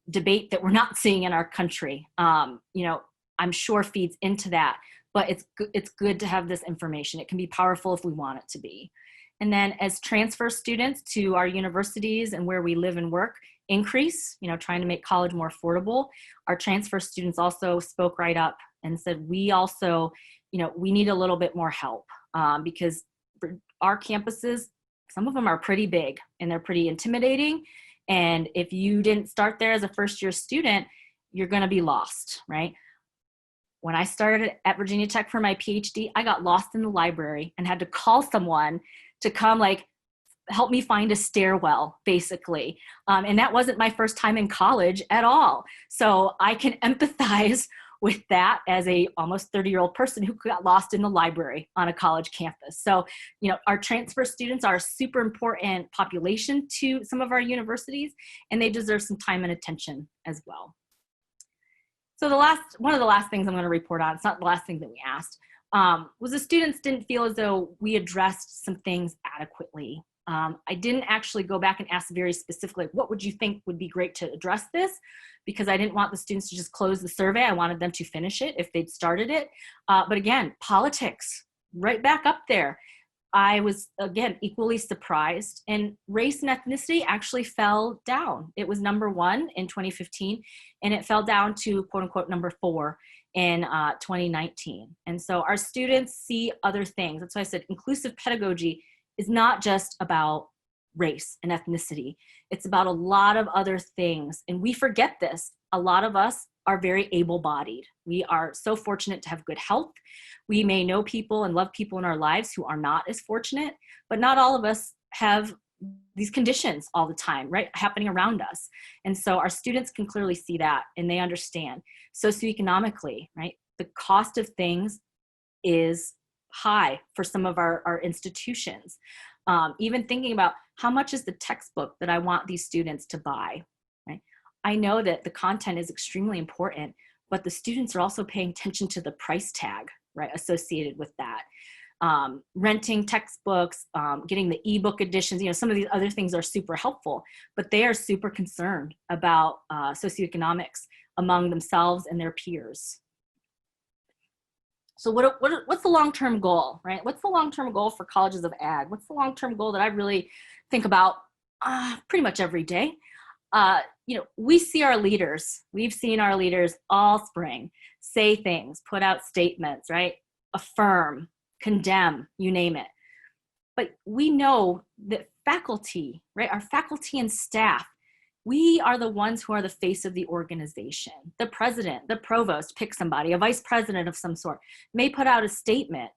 debate that we're not seeing in our country, you know, I'm sure feeds into that, but it's good to have this information. It can be powerful if we want it to be. And then as transfer students to our universities and where we live and work increase, you know, trying to make college more affordable, our transfer students also spoke right up and said, we also, you know, we need a little bit more help because our campuses, some of them are pretty big and they're pretty intimidating. And if you didn't start there as a first year student, you're going to be lost, right? When I started at Virginia Tech for my PhD, I got lost in the library and had to call someone to come like help me find a stairwell, basically. And that wasn't my first time in college at all. So I can empathize with that as a almost 30-year-old person who got lost in the library on a college campus. So, you know, our transfer students are a super important population to some of our universities, and they deserve some time and attention as well. So one of the last things I'm going to report on, it's not the last thing that we asked, was the students didn't feel as though we addressed some things adequately. I didn't actually go back and ask very specifically, what would you think would be great to address this? Because I didn't want the students to just close the survey. I wanted them to finish it if they'd started it. But again, politics, right back up there. I was, again, equally surprised. And race and ethnicity actually fell down. It was number 1 in 2015, and it fell down to quote unquote number 4 in 2019. And so our students see other things. That's why I said inclusive pedagogy is not just about race and ethnicity. It's about a lot of other things. And we forget this. A lot of us are very able-bodied. We are so fortunate to have good health. We may know people and love people in our lives who are not as fortunate, but not all of us have these conditions all the time, right, happening around us. And so our students can clearly see that, and they understand. Socioeconomically, right, the cost of things is high for some of our institutions. Even thinking about how much is the textbook that I want these students to buy, right? I know that the content is extremely important, but the students are also paying attention to the price tag, right, associated with that. renting textbooks, getting the ebook editions. Some of these other things are super helpful, but they are super concerned about socioeconomics among themselves and their peers. So what's the long-term goal, right? What's the long-term goal for colleges of ag? What's the long-term goal that I really think about pretty much every day? We see our leaders. We've seen our leaders all spring say things, put out statements, right? Affirm, condemn, you name it. But we know that faculty, right? Our faculty and staff, we are the ones who are the face of the organization. The president, the provost, pick somebody, a vice president of some sort, may put out a statement.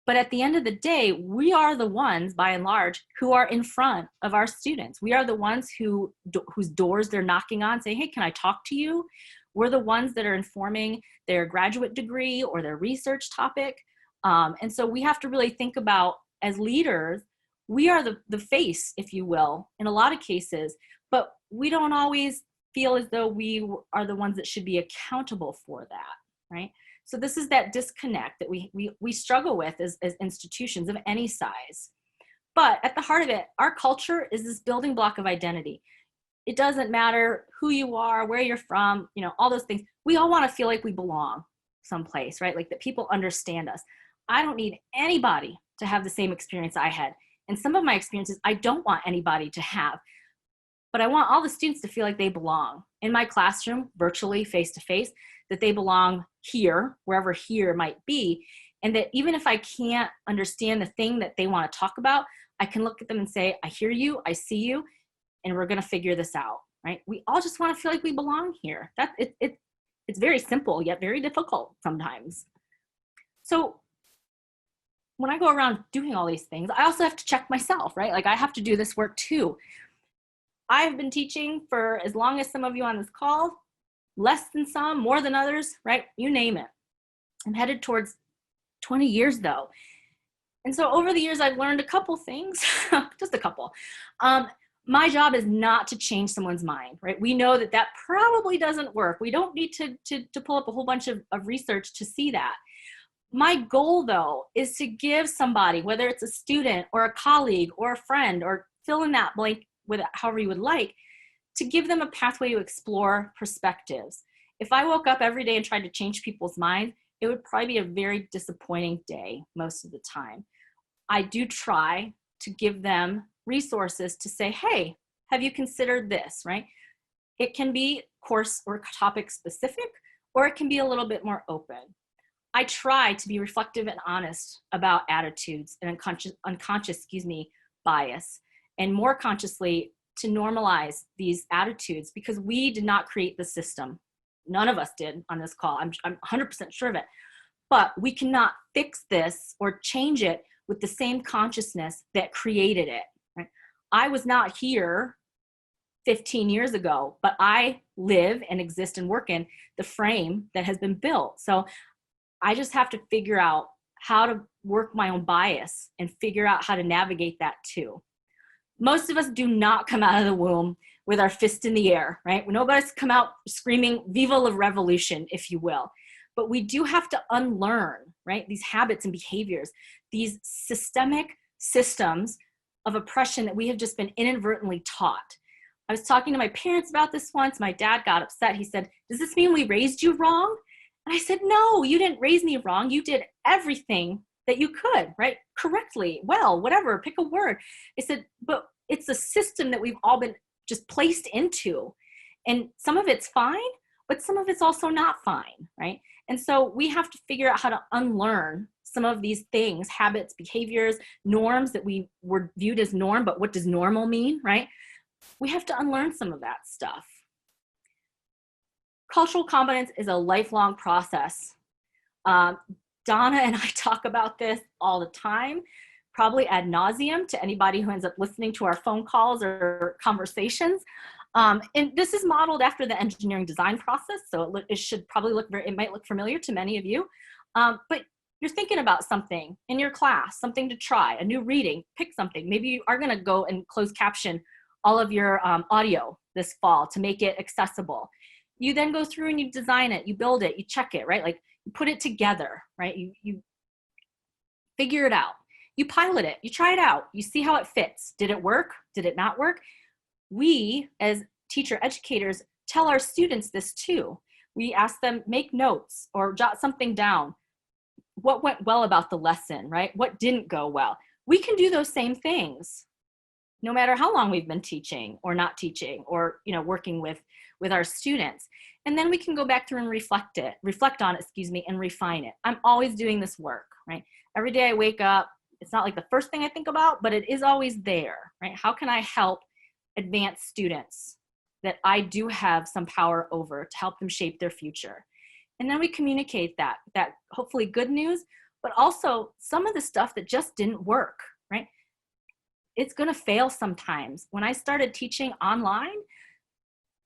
But at the end of the day, we are the ones, by and large, who are in front of our students. We are the ones whose doors they're knocking on, saying, hey, can I talk to you? We're the ones that are informing their graduate degree or their research topic. And so we have to really think about, as leaders, we are the face, if you will, in a lot of cases, but we don't always feel as though we are the ones that should be accountable for that, right? So this is that disconnect that we struggle with as institutions of any size. But at the heart of it, our culture is this building block of identity. It doesn't matter who you are, where you're from, all those things. We all want to feel like we belong someplace, right? Like that people understand us. I don't need anybody to have the same experience I had. And some of my experiences I don't want anybody to have. But I want all the students to feel like they belong in my classroom, virtually, face-to-face, that they belong here, wherever here might be. And that even if I can't understand the thing that they want to talk about, I can look at them and say, I hear you, I see you, and we're going to figure this out, right? We all just want to feel like we belong here. It's very simple, yet very difficult sometimes. So when I go around doing all these things, I also have to check myself, right? Like I have to do this work too. I've been teaching for as long as some of you on this call, less than some, more than others, right? You name it. I'm headed towards 20 years though. And so over the years, I've learned a couple things, just a couple. My job is not to change someone's mind, right? We know that probably doesn't work. We don't need to pull up a whole bunch of research to see that. My goal though, is to give somebody, whether it's a student or a colleague or a friend, or fill in that blank with it however you would like, to give them a pathway to explore perspectives. If I woke up every day and tried to change people's minds, it would probably be a very disappointing day most of the time. I do try to give them resources to say, hey, have you considered this, right? It can be course or topic specific, or it can be a little bit more open. I try to be reflective and honest about attitudes and unconscious bias, and more consciously to normalize these attitudes, because we did not create the system. None of us did on this call. I'm 100% sure of it. But we cannot fix this or change it with the same consciousness that created it. Right? I was not here 15 years ago, but I live and exist and work in the frame that has been built. So I just have to figure out how to work my own bias and figure out how to navigate that too. Most of us do not come out of the womb with our fist in the air, right? Nobody's come out screaming, Viva la revolution, if you will. But we do have to unlearn, right? These habits and behaviors, these systemic systems of oppression that we have just been inadvertently taught. I was talking to my parents about this once. My dad got upset. He said, does this mean we raised you wrong? And I said, no, you didn't raise me wrong. You did everything that you could, right? Correctly, well, whatever, pick a word. I said, but it's a system that we've all been just placed into. And some of it's fine, but some of it's also not fine, right? And so we have to figure out how to unlearn some of these things, habits, behaviors, norms that we were viewed as norm, but what does normal mean, right? We have to unlearn some of that stuff. Cultural competence is a lifelong process. Donna and I talk about this all the time, probably ad nauseum to anybody who ends up listening to our phone calls or conversations. And this is modeled after the engineering design process, so it should probably it might look familiar to many of you. But you're thinking about something in your class, something to try, a new reading, pick something. Maybe you are gonna go and closed caption all of your audio this fall to make it accessible. You then go through and you design it, you build it, you check it, right? Like you put it together, right? You Figure it out. You pilot it, you try it out, you see how it fits. Did it work? Did it not work? We, as teacher educators, tell our students this too. We ask them, make notes or jot something down. What went well about the lesson, right? What didn't go well? We can do those same things no matter how long we've been teaching or not teaching or, you know, working with our students. And then we can go back through and reflect on it, and refine it. I'm always doing this work, right? Every day I wake up, it's not like the first thing I think about, but it is always there, right? How can I help advance students that I do have some power over to help them shape their future? And then we communicate that hopefully good news, but also some of the stuff that just didn't work, right? It's gonna fail sometimes. When I started teaching online,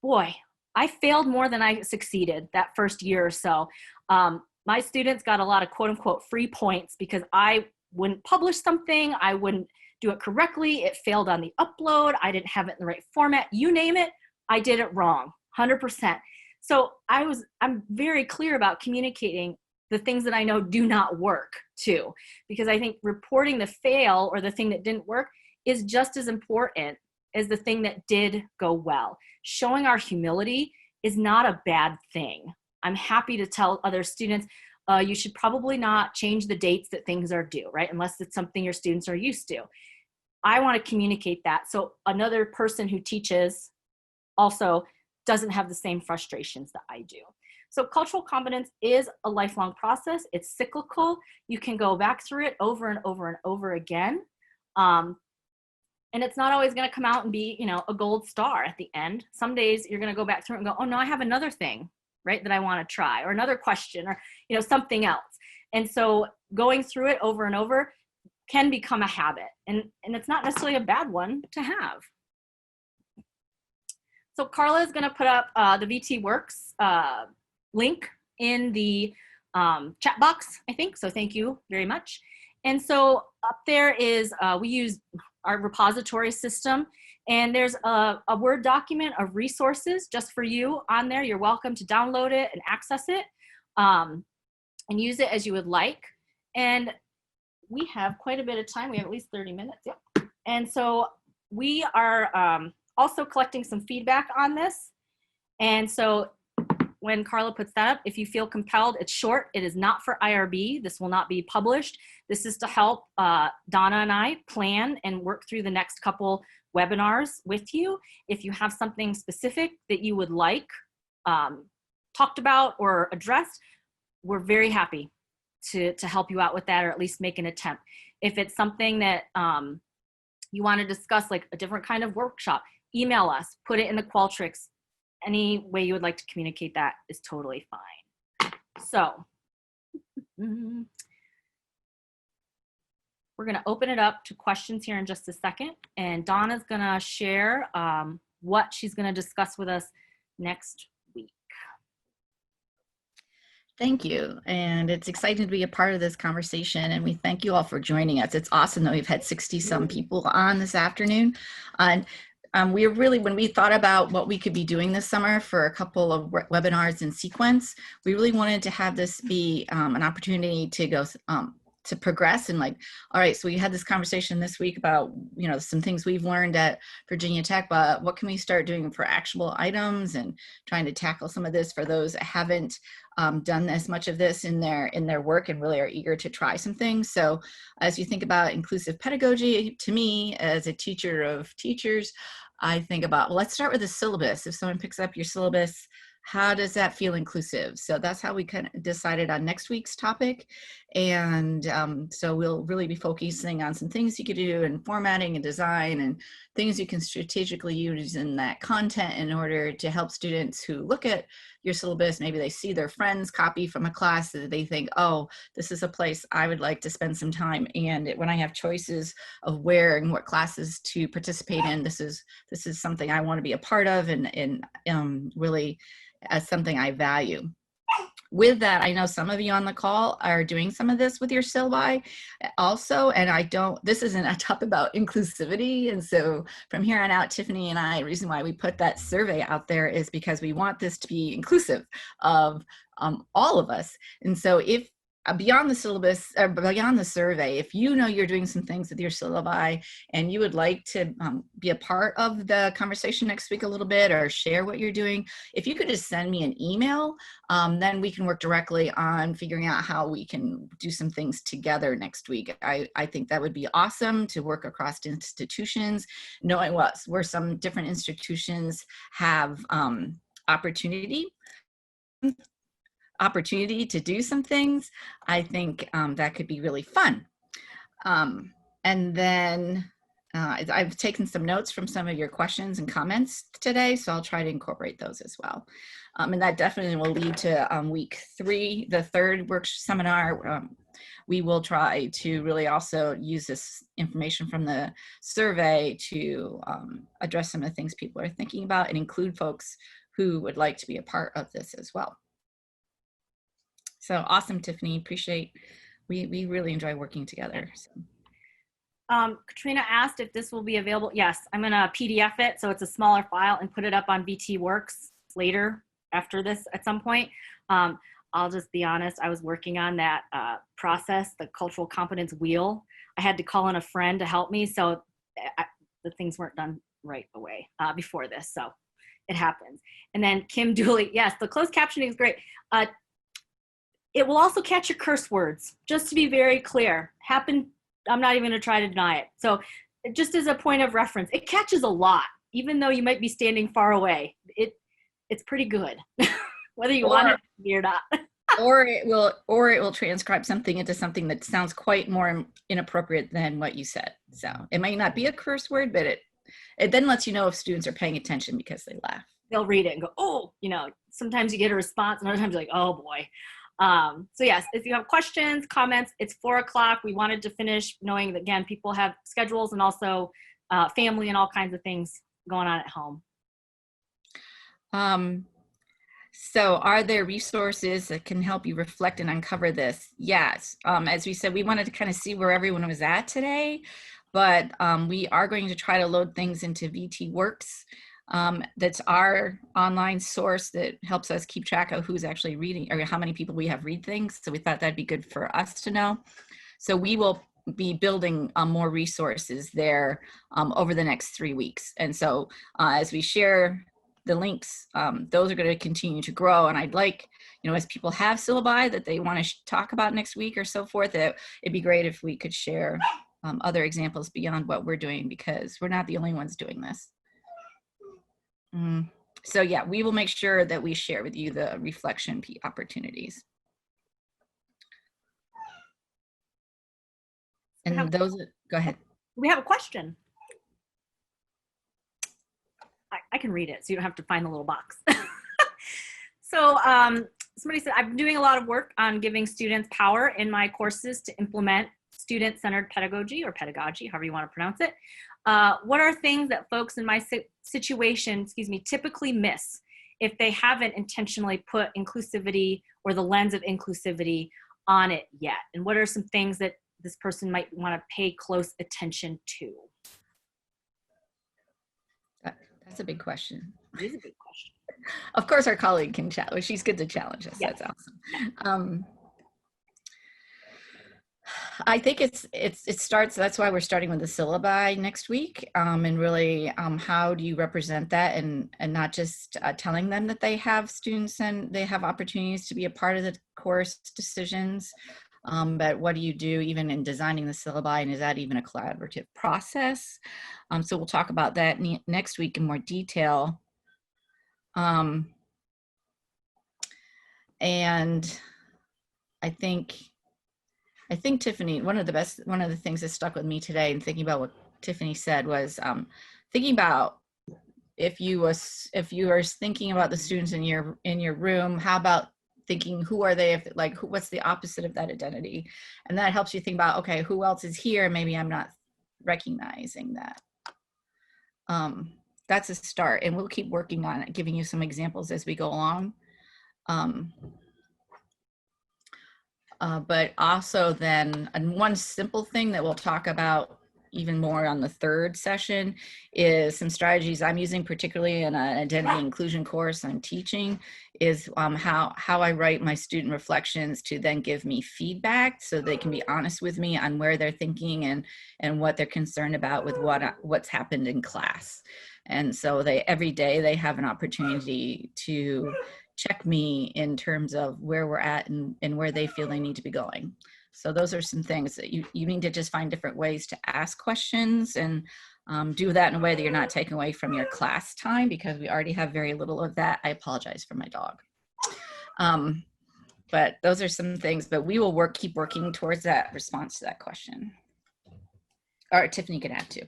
boy, I failed more than I succeeded that first year or so. My students got a lot of quote unquote free points because I wouldn't publish something, I wouldn't do it correctly, it failed on the upload, I didn't have it in the right format, you name it, I did it wrong, 100%. So I'm very clear about communicating the things that I know do not work too, because I think reporting the fail or the thing that didn't work is just as important as the thing that did go well. Showing our humility is not a bad thing. I'm happy to tell other students, you should probably not change the dates that things are due, right? Unless it's something your students are used to. I want to communicate that so another person who teaches also doesn't have the same frustrations that I do. So cultural competence is a lifelong process. It's cyclical. You can go back through it over and over and over again. And it's not always going to come out and be, you know, a gold star at the end. Some days you're going to go back through it and go, oh no, I have another thing, right, that I want to try, or another question, or, you know, something else. And so going through it over and over can become a habit, and it's not necessarily a bad one to have. So Carla is going to put up the VT Works link in the chat box, I think. So thank you very much. And so up there is, we use our repository system, and there's a Word document of resources just for you on there. You're welcome to download it and access it and use it as you would like. And we have quite a bit of time. We have at least 30 minutes. Yep. And so we are also collecting some feedback on this. And so when Carla puts that up, if you feel compelled, it's short. It is not for IRB. This will not be published. This is to help Donna and I plan and work through the next couple webinars with you. If you have something specific that you would like talked about or addressed, we're very happy to help you out with that, or at least make an attempt. If it's something that you want to discuss, like a different kind of workshop, email us, put it in the Qualtrics. Any way you would like to communicate that is totally fine. So we're going to open it up to questions here in just a second, and Donna's going to share what she's going to discuss with us next week. Thank you. And it's exciting to be a part of this conversation, and we thank you all for joining us. It's awesome that we've had 60-some people on this afternoon. And we really, when we thought about what we could be doing this summer for a couple of webinars in sequence, we really wanted to have this be an opportunity to go to progress and like, all right, so we had this conversation this week about, you know, some things we've learned at Virginia Tech, but what can we start doing for actionable items, and trying to tackle some of this for those that haven't done as much of this in their work and really are eager to try some things. So as you think about inclusive pedagogy, to me, as a teacher of teachers, I think about, well, let's start with the syllabus. If someone picks up your syllabus, how does that feel inclusive? So that's how we kind of decided on next week's topic. And so we'll really be focusing on some things you could do in formatting and design, and things you can strategically use in that content in order to help students who look at your syllabus. Maybe they see their friends copy from a class that they think, oh, this is a place I would like to spend some time. And when I have choices of where and what classes to participate in, this is something I want to be a part of, and really as something I value. With that, I know some of you on the call are doing some of this with your syllabi also, and this isn't a talk about inclusivity. And so from here on out, Tiffany and I, the reason why we put that survey out there is because we want this to be inclusive of all of us. And so if beyond the syllabus, or beyond the survey, if you know you're doing some things with your syllabi and you would like to be a part of the conversation next week a little bit, or share what you're doing, if you could just send me an email, then we can work directly on figuring out how we can do some things together next week. I think that would be awesome to work across institutions, knowing where some different institutions have opportunity to do some things. I think that could be really fun. And then I've taken some notes from some of your questions and comments today, so I'll try to incorporate those as well. And that definitely will lead to week 3, the third seminar. We will try to really also use this information from the survey to address some of the things people are thinking about and include folks who would like to be a part of this as well. So awesome, Tiffany. Appreciate, we really enjoy working together. So. Katrina asked if this will be available. Yes, I'm gonna PDF it so it's a smaller file and put it up on VT Works later after this at some point. I'll just be honest, I was working on that process, the cultural competence wheel. I had to call in a friend to help me, so the things weren't done right away before this, so it happens. And then Kim Dooley, yes, the closed captioning is great. It will also catch your curse words, just to be very clear. I'm not even gonna try to deny it. So just as a point of reference, it catches a lot, even though you might be standing far away. It's pretty good, whether you want it to be or not. or it will transcribe something into something that sounds quite more inappropriate than what you said. So it might not be a curse word, but it then lets you know if students are paying attention because they laugh. They'll read it and go, oh, sometimes you get a response and other times you're like, oh boy. So yes, if you have questions, comments, it's 4 o'clock. We wanted to finish knowing that, again, people have schedules and also family and all kinds of things going on at home. So are there resources that can help you reflect and uncover this? Yes. As we said, we wanted to kind of see where everyone was at today, but we are going to try to load things into VT Works. That's our online source that helps us keep track of who's actually reading, or how many people we have read things. So we thought that'd be good for us to know. So we will be building more resources there over the next 3 weeks. And so as we share the links, those are going to continue to grow. And I'd like, as people have syllabi that they want to talk about next week or so forth, it'd be great if we could share other examples beyond what we're doing, because we're not the only ones doing this. So yeah, we will make sure that we share with you the reflection opportunities. And those, go ahead. We have a question. I can read it, so you don't have to find the little box. So somebody said, I've been doing a lot of work on giving students power in my courses to implement student-centered pedagogy, or pedagogy, however you want to pronounce it. What are things that folks in my situation, typically miss if they haven't intentionally put inclusivity or the lens of inclusivity on it yet? And what are some things that this person might want to pay close attention to? That's a big question. It is a big question. Of course, our colleague can challenge. She's good to challenge us. Yeah. That's awesome. I think it starts, that's why we're starting with the syllabi next week, and really how do you represent that, and not just telling them that they have students and they have opportunities to be a part of the course decisions, but what do you do even in designing the syllabi, and is that even a collaborative process? So we'll talk about that next week in more detail. And I think Tiffany, one of the things that stuck with me today and thinking about what Tiffany said was thinking about if you are thinking about the students in your room, how about thinking who are they, what's the opposite of that identity? And that helps you think about, okay, who else is here? Maybe I'm not recognizing that. That's a start, and we'll keep working on it, giving you some examples as we go along. But also then, and one simple thing that we'll talk about even more on the third session is some strategies I'm using, particularly in an identity and inclusion course I'm teaching, is how I write my student reflections to then give me feedback so they can be honest with me on where they're thinking and what they're concerned about with what's happened in class. And so every day they have an opportunity to check me in terms of where we're at and where they feel they need to be going. So those are some things that you need to just find different ways to ask questions and do that in a way that you're not taking away from your class time, because we already have very little of that. I apologize for my dog. But those are some things, but we will keep working towards that response to that question. Or Tiffany can add too.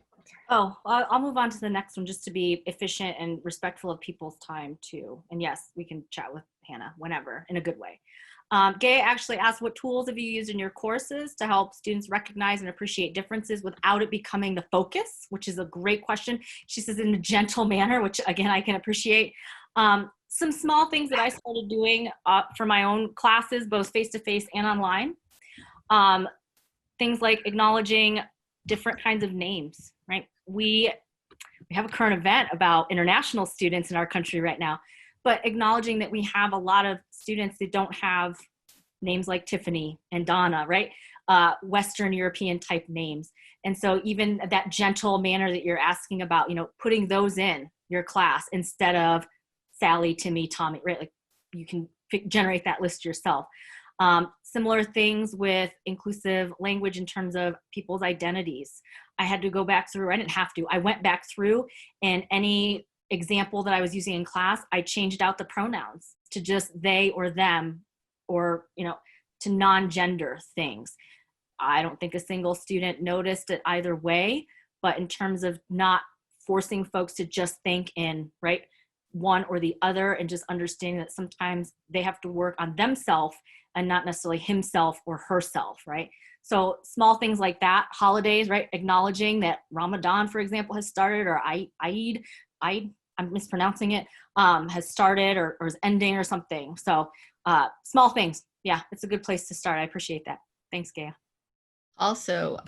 Oh, I'll move on to the next one just to be efficient and respectful of people's time too. And yes, we can chat with Hannah whenever in a good way. Gay actually asked, what tools have you used in your courses to help students recognize and appreciate differences without it becoming the focus, which is a great question. She says in a gentle manner, which again, I can appreciate. Some small things that I started doing for my own classes, both face-to-face and online. Things like acknowledging different kinds of names, right? We have a current event about international students in our country right now, but acknowledging that we have a lot of students that don't have names like Tiffany and Donna, right? Western European type names. And so even that gentle manner that you're asking about, putting those in your class instead of Sally, Timmy, Tommy, right? Like you can generate that list yourself. Similar things with inclusive language in terms of people's identities. I had to go back through, I didn't have to, I went back through, and any example that I was using in class, I changed out the pronouns to just they or them, or, to non-gender things. I don't think a single student noticed it either way, but in terms of not forcing folks to just think in, right, one or the other, and just understanding that sometimes they have to work on themselves and not necessarily himself or herself, right? So small things like that, holidays, right? Acknowledging that Ramadan, for example, has started, or Eid, I'm mispronouncing it, has started or is ending or something. So small things. Yeah, it's a good place to start. I appreciate that. Thanks, Gaia. Also,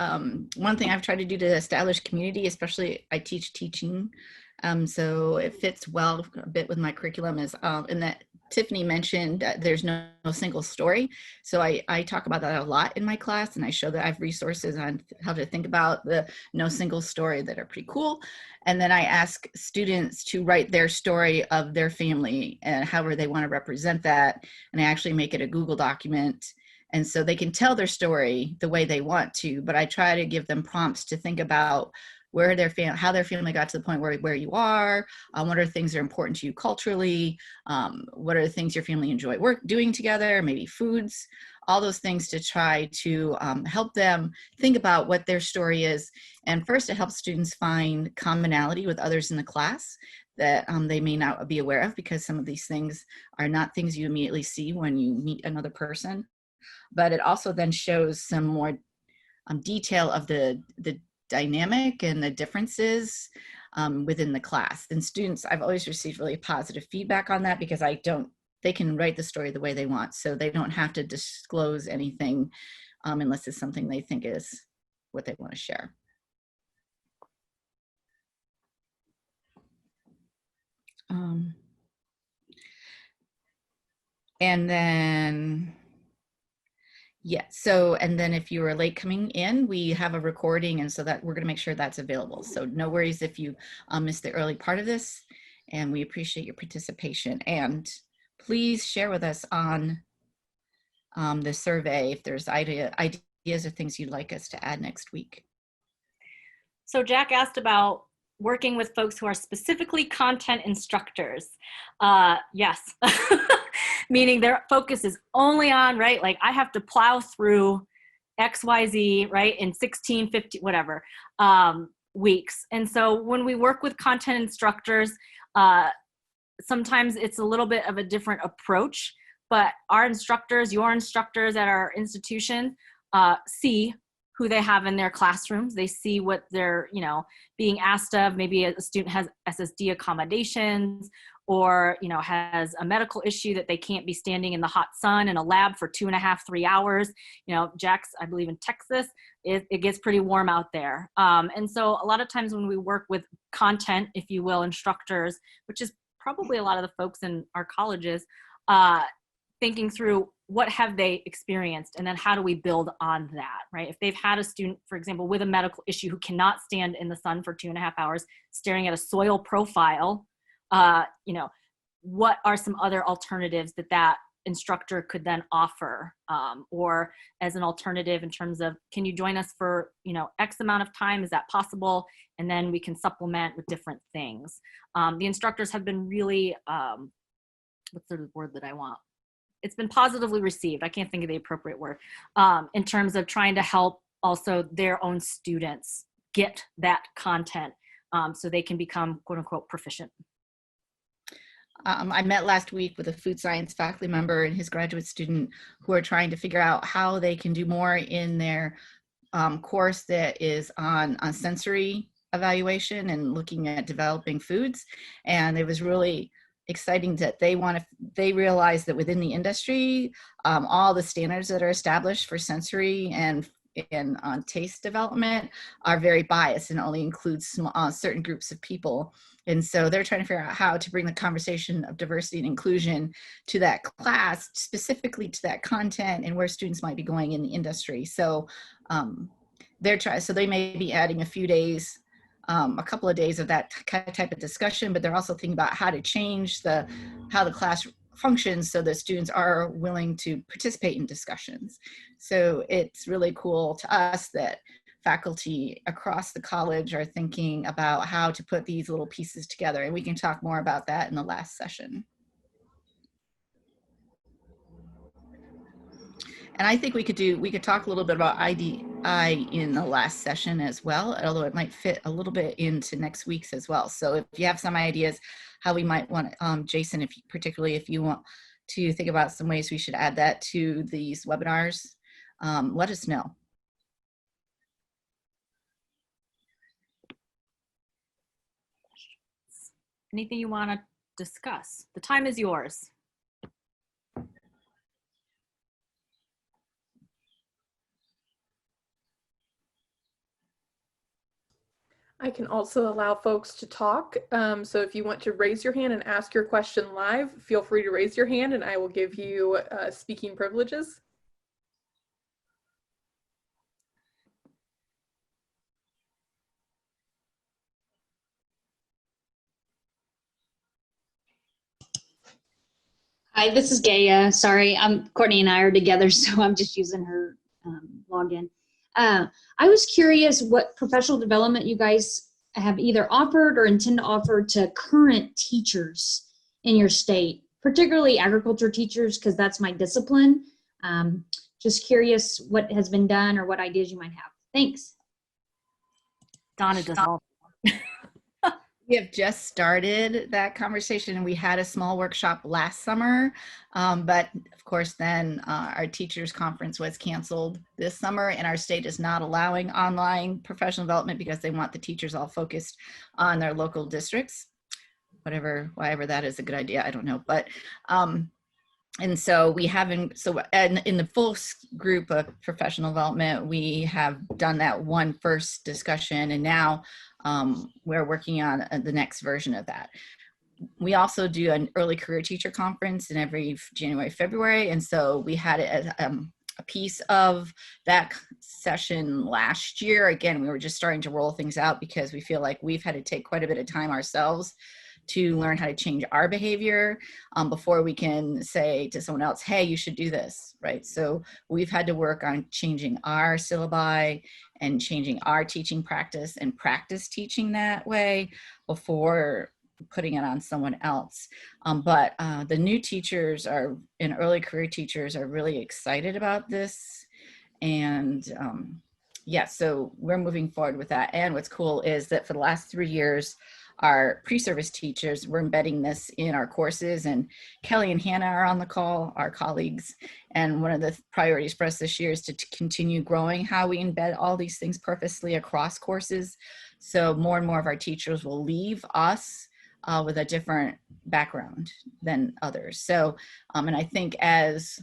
one thing I've tried to do to establish community, especially I teach teaching, so it fits well a bit with my curriculum, is in that Tiffany mentioned that there's no single story. So I talk about that a lot in my class, and I show that I have resources on how to think about the no single story that are pretty cool. And then I ask students to write their story of their family and however they want to represent that. And I actually make it a Google document. And so they can tell their story the way they want to, but I try to give them prompts to think about how their family got to the point where you are, what are things that are important to you culturally, what are the things your family enjoy doing together, maybe foods, all those things to try to help them think about what their story is. And first, it helps students find commonality with others in the class that they may not be aware of, because some of these things are not things you immediately see when you meet another person. But it also then shows some more detail of the dynamic and the differences within the class. And students, I've always received really positive feedback on that, because they can write the story the way they want. So they don't have to disclose anything unless it's something they think is what they want to share. And then, yeah, so, and then if you are late coming in, we have a recording, and so that we're going to make sure that's available. So no worries if you missed the early part of this, and we appreciate your participation. And please share with us on the survey if there's ideas or things you'd like us to add next week. So Jack asked about working with folks who are specifically content instructors. Yes. Meaning their focus is only on, right? Like I have to plow through XYZ, right? In 16, 50, whatever, weeks. And so when we work with content instructors, sometimes it's a little bit of a different approach, but our instructors, your instructors at our institution, see who they have in their classrooms. They see what they're, being asked of. Maybe a student has SSD accommodations, or, you know, has a medical issue that they can't be standing in the hot sun in a lab for 2.5, 3 hours. You know, Jack's, I believe in Texas, it gets pretty warm out there. And so a lot of times when we work with content, if you will, instructors, which is probably a lot of the folks in our colleges, thinking through what have they experienced and then how do we build on that, right? If they've had a student, for example, with a medical issue who cannot stand in the sun for 2.5 hours, staring at a soil profile, you know, what are some other alternatives that that instructor could then offer, or as an alternative in terms of, can you join us for, you know, X amount of time? Is that possible? And then we can supplement with different things. The instructors have been really, what's the word that I want? It's been positively received. I can't think of the appropriate word, in terms of trying to help also their own students get that content, so they can become quote unquote proficient. I met last week with a food science faculty member and his graduate student who are trying to figure out how they can do more in their course that is on sensory evaluation and looking at developing foods. And it was really exciting that they realize that within the industry, all the standards that are established for sensory and taste development are very biased and only include certain groups of people. And so they're trying to figure out how to bring the conversation of diversity and inclusion to that class, specifically to that content and where students might be going in the industry. So so they may be adding a few days, a couple of days of that type of discussion, but they're also thinking about how to change how the class functions so that students are willing to participate in discussions. So it's really cool to us that faculty across the college are thinking about how to put these little pieces together, and we can talk more about that in the last session. And I think we could talk a little bit about IDI in the last session as well, although it might fit a little bit into next week's as well. So if you have some ideas how we might want, Jason, particularly if you want to think about some ways we should add that to these webinars, let us know. Anything you want to discuss? The time is yours. I can also allow folks to talk. So if you want to raise your hand and ask your question live, feel free to raise your hand and I will give you speaking privileges. Hi, this is Gaia. Sorry, Courtney and I are together, so I'm just using her login. I was curious what professional development you guys have either offered or intend to offer to current teachers in your state, particularly agriculture teachers, because that's my discipline. Just curious what has been done or what ideas you might have. Thanks. Donna does all. We have just started that conversation, and we had a small workshop last summer, but of course then our teachers conference was canceled this summer, and our state is not allowing online professional development because they want the teachers all focused on their local districts. Whatever that is a good idea, I don't know, but and so we haven't, and in the full group of professional development, we have done that one first discussion, and now we're working on the next version of that. We also do an early career teacher conference in every January, February, and so we had a piece of that session last year. Again, we were just starting to roll things out because we feel like we've had to take quite a bit of time ourselves to learn how to change our behavior before we can say to someone else, hey, you should do this, right? So we've had to work on changing our syllabi and changing our teaching practice and practice teaching that way before putting it on someone else. But the new teachers and early career teachers are really excited about this. And yeah, so we're moving forward with that. And what's cool is that for the last 3 years, our pre-service teachers, we're embedding this in our courses, and Kelly and Hannah are on the call, our colleagues. And one of the priorities for us this year is to continue growing how we embed all these things purposely across courses. So more and more of our teachers will leave us with a different background than others. So, and I think as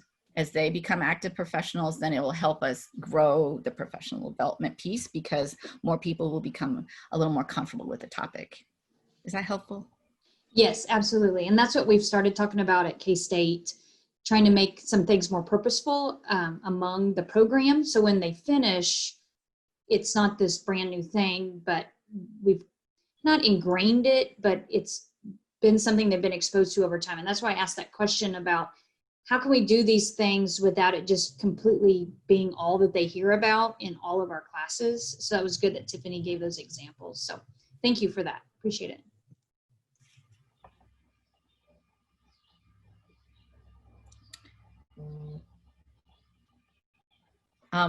they become active professionals, then it will help us grow the professional development piece because more people will become a little more comfortable with the topic. Is that helpful? Yes, absolutely. And that's what we've started talking about at K-State, trying to make some things more purposeful among the program. So when they finish, it's not this brand new thing, but we've not ingrained it, but it's been something they've been exposed to over time. And that's why I asked that question about how can we do these things without it just completely being all that they hear about in all of our classes. So that was good that Tiffany gave those examples. So thank you for that. Appreciate it.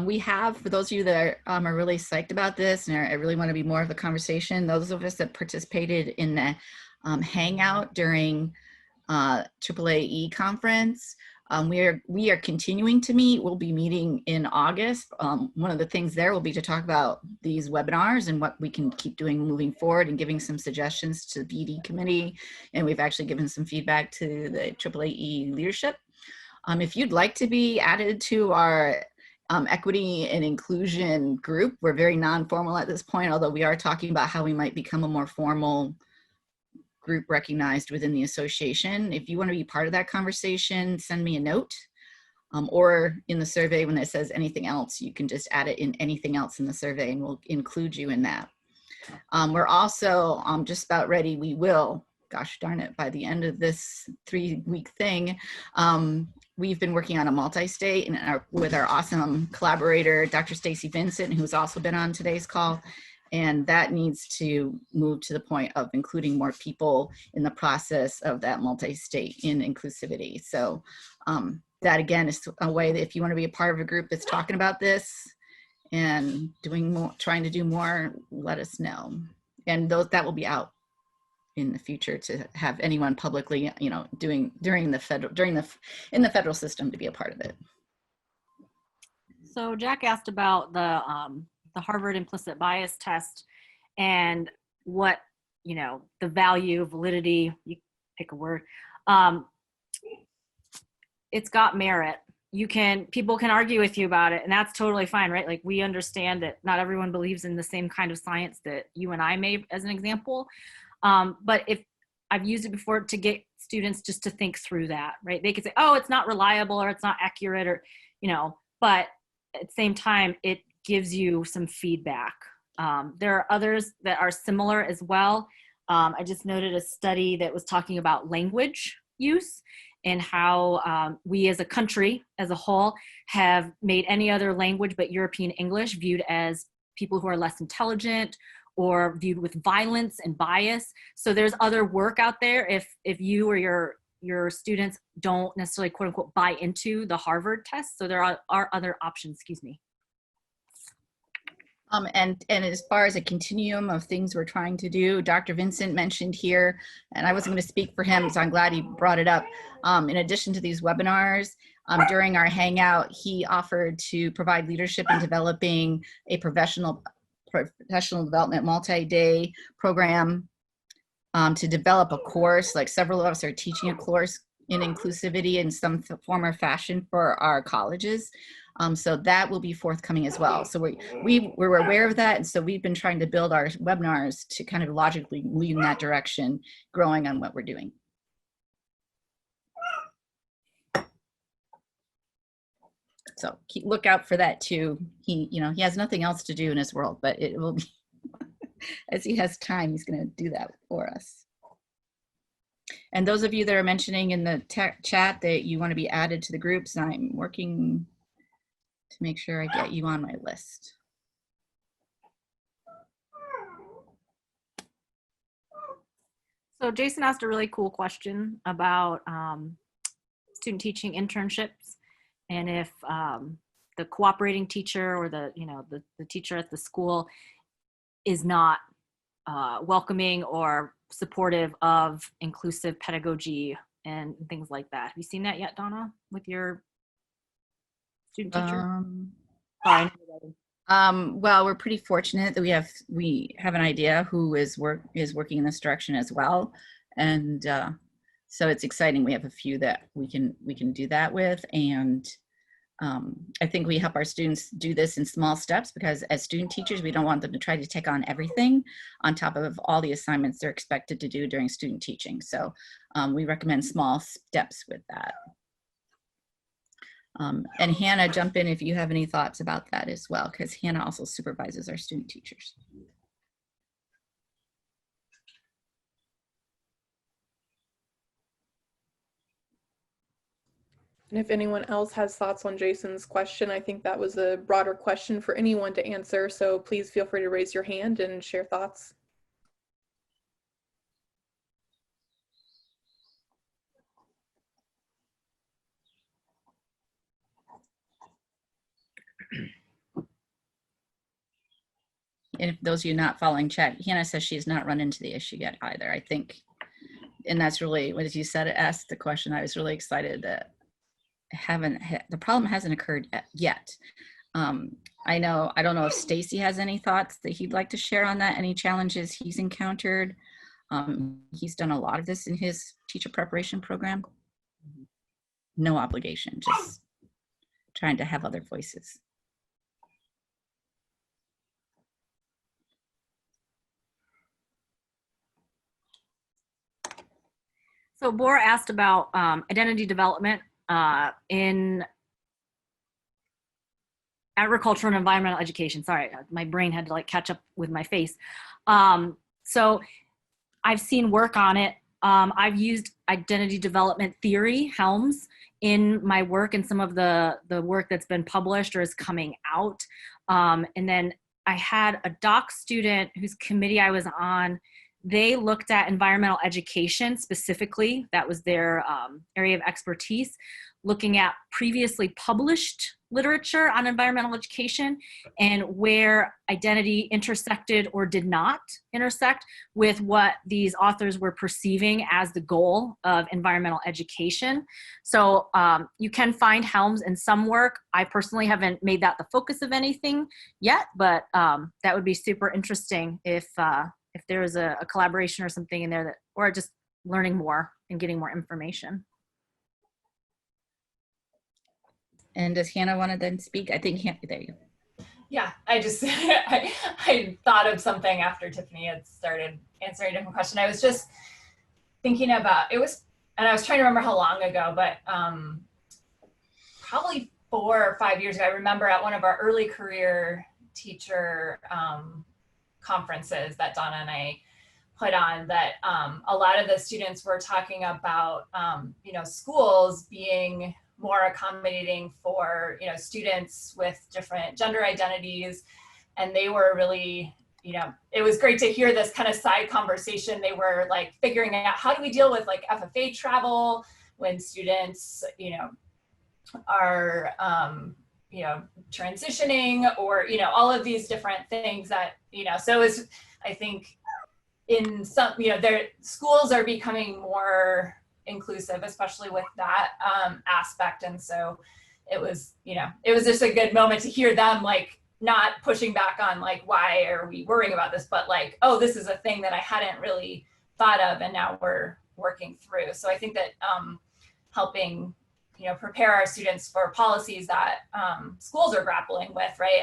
We have, for those of you that are really psyched about this and I really want to be more of a conversation, those of us that participated in the hangout during AAAE conference, we are continuing to meet. We'll be meeting in August. One of the things there will be to talk about these webinars and what we can keep doing moving forward and giving some suggestions to the BD committee. And we've actually given some feedback to the AAAE leadership. If you'd like to be added to our equity and inclusion group, we're very non-formal at this point, although we are talking about how we might become a more formal group recognized within the association. If you want to be part of that conversation, send me a note, or in the survey when it says anything else, you can just add it in anything else in the survey and we'll include you in that. We're also just about ready. We will, gosh darn it, by the end of this 3-week thing, we've been working on a multi-state and with our awesome collaborator, Dr. Stacy Vincent, who's also been on today's call. And that needs to move to the point of including more people in the process of that multi-state in inclusivity. So that again is a way that if you want to be a part of a group that's talking about this and doing more, trying to do more, let us know. And that will be out in the future to have anyone publicly, you know, in the federal system to be a part of it. So Jack asked about the Harvard implicit bias test and what, you know, the value, validity, you pick a word. It's got merit. People can argue with you about it, and that's totally fine, right? Like, we understand that not everyone believes in the same kind of science that you and I may, as an example. But if I've used it before to get students just to think through that, right? They could say, oh, it's not reliable or it's not accurate or, you know, but at the same time, it gives you some feedback. There are others that are similar as well. I just noted a study that was talking about language use and how we as a country as a whole have made any other language but European English viewed as people who are less intelligent or viewed with violence and bias. So there's other work out there if you or your students don't necessarily quote unquote buy into the Harvard test. So there are other options, excuse me. And as far as a continuum of things we're trying to do, Dr. Vincent mentioned here, and I wasn't going to speak for him, so I'm glad he brought it up. In addition to these webinars, during our hangout, he offered to provide leadership in developing a professional development multi-day program to develop a course. Like, several of us are teaching a course in inclusivity in some form or fashion for our colleges. So that will be forthcoming as well. So we're aware of that. And so we've been trying to build our webinars to kind of logically lead in that direction, growing on what we're doing. So look out for that too. He has nothing else to do in his world, but it will be, as he has time, he's going to do that for us. And those of you that are mentioning in the chat that you want to be added to the groups, I'm working to make sure I get you on my list. So Jason asked a really cool question about student teaching internships, and if the cooperating teacher or the teacher at the school is not welcoming or supportive of inclusive pedagogy and things like that. Have you seen that yet, Donna, with your student teacher? Well, we're pretty fortunate that we have an idea who is working in this direction as well. And so it's exciting. We have a few that we can do that with. And I think we help our students do this in small steps, because as student teachers, we don't want them to try to take on everything on top of all the assignments they're expected to do during student teaching. So we recommend small steps with that. And Hannah, jump in if you have any thoughts about that as well, because Hannah also supervises our student teachers. And if anyone else has thoughts on Jason's question, I think that was a broader question for anyone to answer. So please feel free to raise your hand and share thoughts. And if those of you not following chat, Hannah says she's not run into the issue yet either, I think. And that's really, as you said, asked the question, I was really excited that the problem hasn't occurred yet. I don't know if Stacy has any thoughts that he'd like to share on that, any challenges he's encountered. He's done a lot of this in his teacher preparation program. No obligation, just trying to have other voices. So Bora asked about identity development in agricultural and environmental education. Sorry, my brain had to like catch up with my face. So I've seen work on it. I've used identity development theory, Helms, in my work and some of the work that's been published or is coming out. And then I had a doc student whose committee I was on. They looked at environmental education specifically. That was their area of expertise, looking at previously published literature on environmental education and where identity intersected or did not intersect with what these authors were perceiving as the goal of environmental education. So you can find Helms in some work. I personally haven't made that the focus of anything yet, but that would be super interesting if there is a collaboration or something in there that, or just learning more and getting more information. And does Hannah want to then speak? I think Hannah, there you go. Yeah, I just, I thought of something after Tiffany had started answering a different question. I was just thinking about, and I was trying to remember how long ago, but probably 4 or 5 years ago, I remember at one of our early career teacher conferences that Donna and I put on, that a lot of the students were talking about, schools being more accommodating for, students with different gender identities. And they were really, it was great to hear this kind of side conversation. They were like figuring out, how do we deal with like FFA travel when students, are, transitioning, or, all of these different things that, so it was, I think in some, their schools are becoming more inclusive, especially with that aspect. And so it was just a good moment to hear them like not pushing back on like, why are we worrying about this, but like, oh, this is a thing that I hadn't really thought of, and now we're working through. So I think that helping prepare our students for policies that schools are grappling with, right,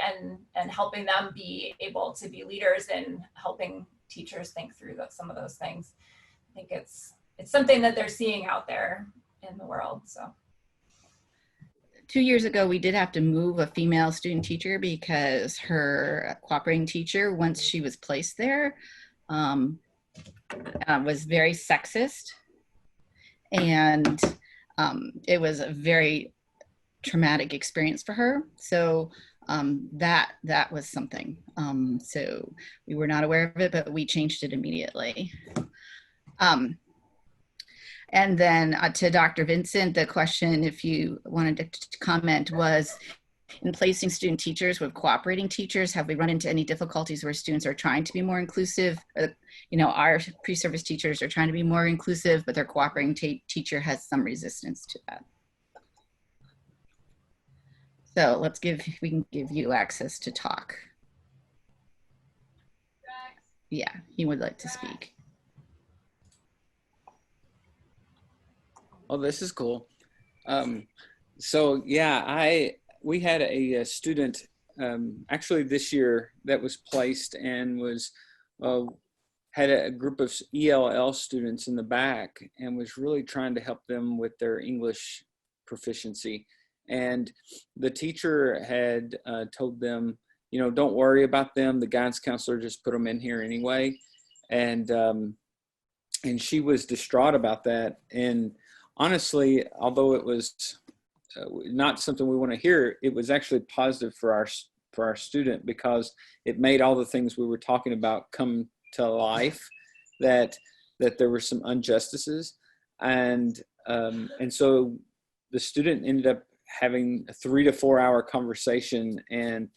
and helping them be able to be leaders in helping teachers think through some of those things. I think it's something that they're seeing out there in the world. So 2 years ago, we did have to move a female student teacher because her cooperating teacher, once she was placed there, was very sexist. And it was a very traumatic experience for her. So that was something. So we were not aware of it, but we changed it immediately. And then to Dr. Vincent, the question, if you wanted to comment, was in placing student teachers with cooperating teachers, have we run into any difficulties where students are trying to be more inclusive? Our pre-service teachers are trying to be more inclusive, but their cooperating teacher has some resistance to that. So we can give you access to talk. Yeah, he would like to speak. Oh, this is cool. So yeah, we had a student actually this year that was placed and was had a group of ELL students in the back and was really trying to help them with their English proficiency. And the teacher had told them, you know, don't worry about them. The guidance counselor just put them in here anyway. And she was distraught about that. And honestly, although it was not something we want to hear, it was actually positive for our student, because it made all the things we were talking about come to life, that there were some injustices, and so the student ended up having a 3 to 4 hour conversation, and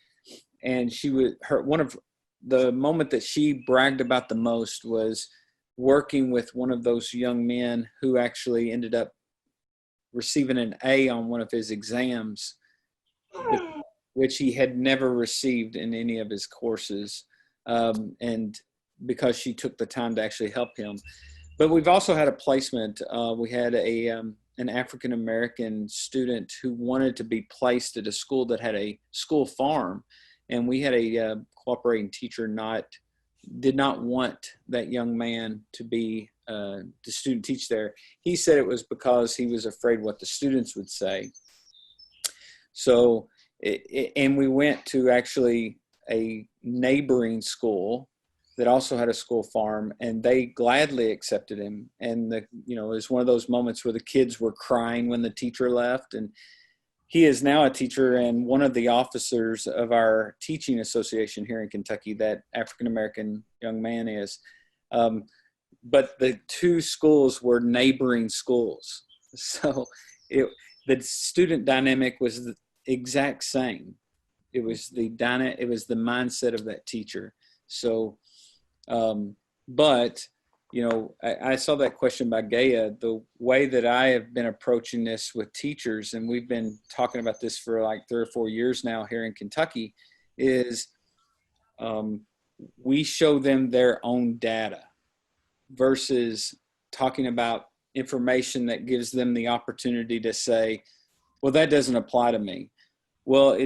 one of the moment that she bragged about the most was working with one of those young men who actually ended up receiving an A on one of his exams, which he had never received in any of his courses, and because she took the time to actually help him. But we've also had a placement. We had an African American student who wanted to be placed at a school that had a school farm, and we had a cooperating teacher did not want that young man to be the student teach there. He said it was because he was afraid what the students would say. So, and we went to actually a neighboring school that also had a school farm, and they gladly accepted him. And it was one of those moments where the kids were crying when the teacher left, and he is now a teacher and one of the officers of our teaching association here in Kentucky, that African-American young man is. But the two schools were neighboring schools. So the student dynamic was the exact same. It was the mindset of that teacher. So, but, I saw that question by Gaia. The way that I have been approaching this with teachers, and we've been talking about this for like 3 or 4 years now here in Kentucky, is we show them their own data versus talking about information that gives them the opportunity to say, well, that doesn't apply to me. Well,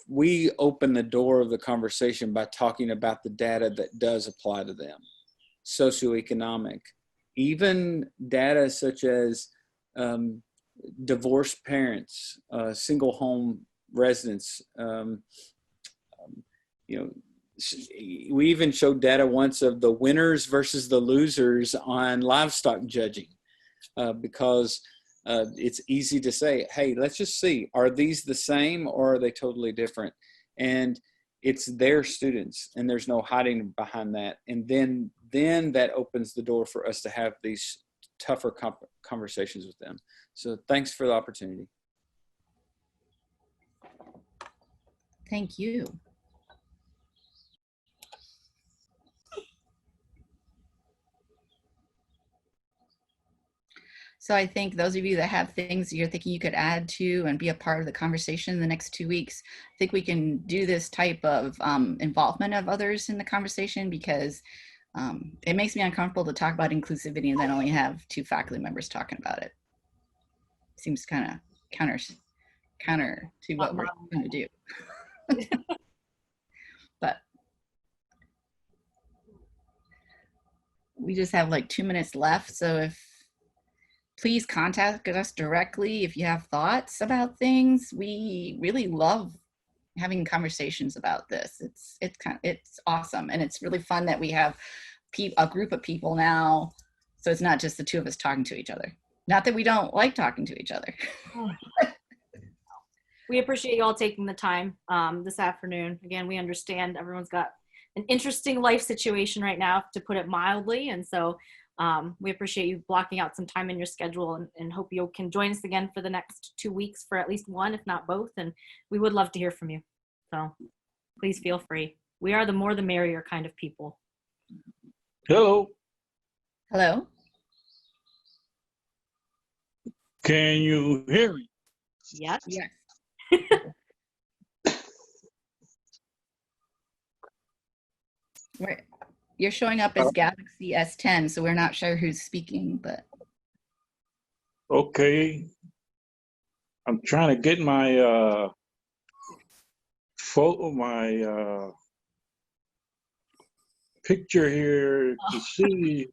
we open the door of the conversation by talking about the data that does apply to them. Socio-economic, even data such as divorced parents, single home residents. We even showed data once of the winners versus the losers on livestock judging, because it's easy to say, hey, let's just see, are these the same or are they totally different? And it's their students, and there's no hiding behind that. And then that opens the door for us to have these tougher conversations with them. So thanks for the opportunity. Thank you. So I think those of you that have things you're thinking you could add to and be a part of the conversation in the next 2 weeks, I think we can do this type of involvement of others in the conversation, because it makes me uncomfortable to talk about inclusivity and then only have 2 faculty members talking about it. Seems kind of counter to what we're going to do. But we just have like 2 minutes left. So please contact us directly if you have thoughts about things. We really love having conversations about this. It's awesome, and it's really fun that we have a group of people now, so it's not just the 2 of us talking to each other. Not that we don't like talking to each other. We appreciate you all taking the time this afternoon. Again, we understand everyone's got an interesting life situation right now, to put it mildly, and so we appreciate you blocking out some time in your schedule, and hope you can join us again for the next 2 weeks for at least one, if not both. And we would love to hear from you. So please feel free. We are the more the merrier kind of people. Hello. Hello. Can you hear me? Yes. Yes. You're showing up as Galaxy S10, so we're not sure who's speaking, but. Okay. I'm trying to get my my picture here to see.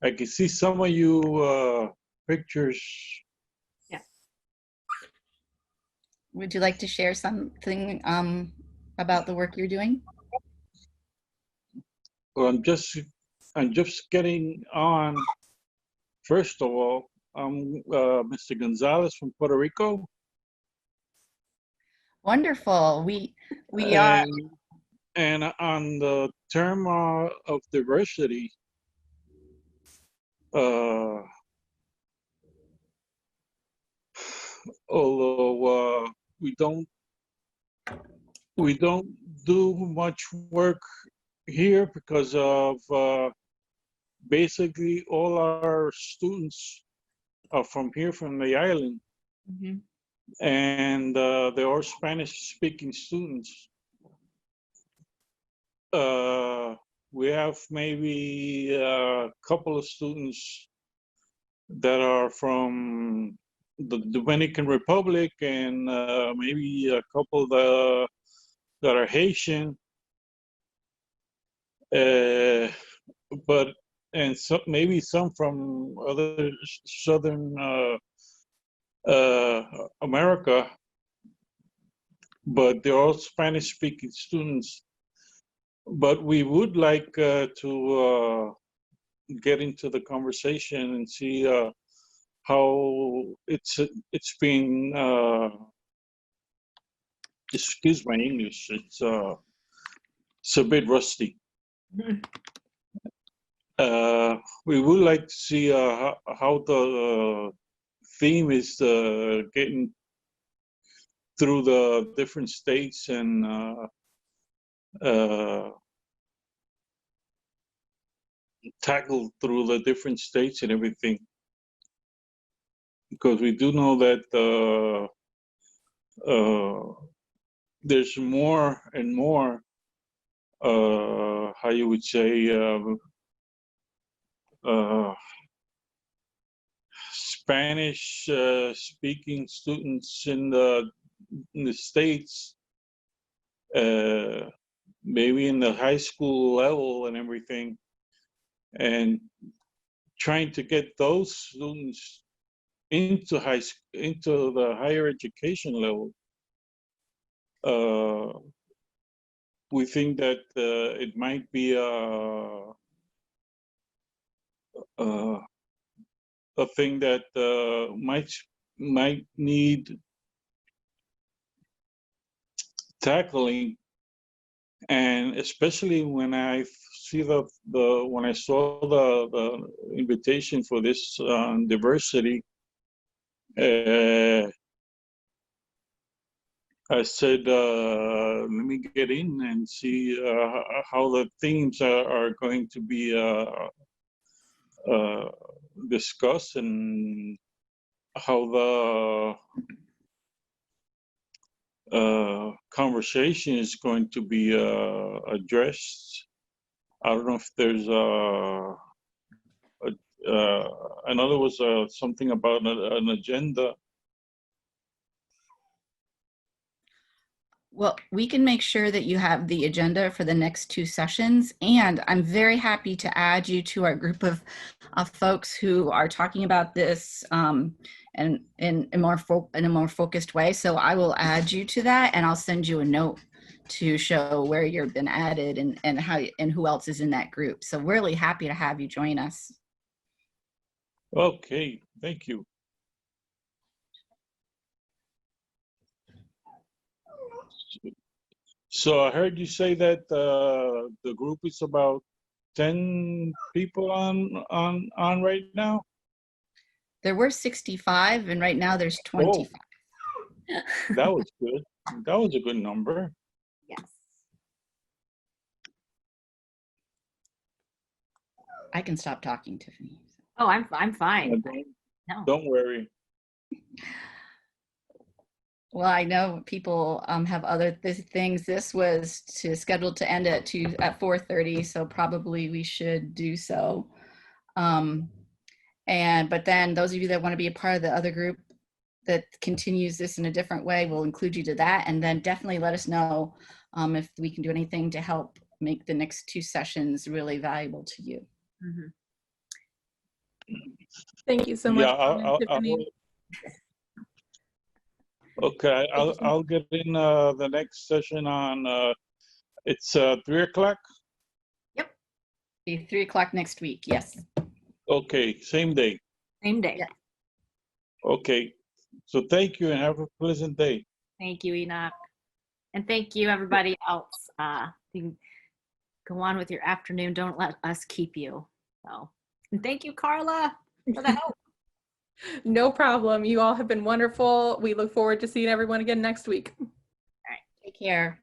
I can see some of you pictures. Would you like to share something about the work you're doing? Well, I'm just getting on. First of all, I'm Mr. Gonzalez from Puerto Rico. Wonderful. We are. And on the term of diversity, although we don't do much work here because of basically all our students are from here, from the island, and they're all Spanish-speaking students. We have maybe a couple of students that are from the Dominican Republic, and maybe a couple that are Haitian, but and maybe some from other southern America, but they're all Spanish-speaking students. But we would like to get into the conversation and see how it's being. Excuse my English. It's a bit rusty. We would like to see how the theme is getting through the different states and tackled through the different states and everything. Because we do know that there's more and more, how you would say, Spanish speaking students in the States, maybe in the high school level and everything, and trying to get those students into the higher education level. We think that it might be a thing that might need tackling, and especially when I see when I saw the invitation for this diversity, I said, let me get in and see how the themes are going to be discussed and how the conversation is going to be addressed. I don't know if there's another was something about an agenda. Well, we can make sure that you have the agenda for the next 2 sessions, and I'm very happy to add you to our group of folks who are talking about this and in a more focused way. So I will add you to that, and I'll send you a note to show where you've been added and how and who else is in that group. So we're really happy to have you join us. Okay, thank you. So I heard you say that the group is about 10 people on right now. There were 65, and right now there's 25. Oh, that was good. That was a good number. Yes. I can stop talking, Tiffany. Oh, I'm fine. Don't worry. Well, I know people have other things. This was scheduled to end at 4:30, so probably we should do so. But then those of you that want to be a part of the other group that continues this in a different way, we'll include you to that. And then definitely let us know if we can do anything to help make the next 2 sessions really valuable to you. Thank you so much, Yeah, Dawn and Tiffany. okay, I'll get in the next session on, it's 3 o'clock? Be 3 o'clock next week, yes. Okay, same day. Same day. Yeah. Okay, so thank you and have a pleasant day. Thank you, Enoch. And thank you, everybody else. You can go on with your afternoon. Don't let us keep you. So, and thank you, Carla, for the help. No problem. You all have been wonderful. We look forward to seeing everyone again next week. Take care.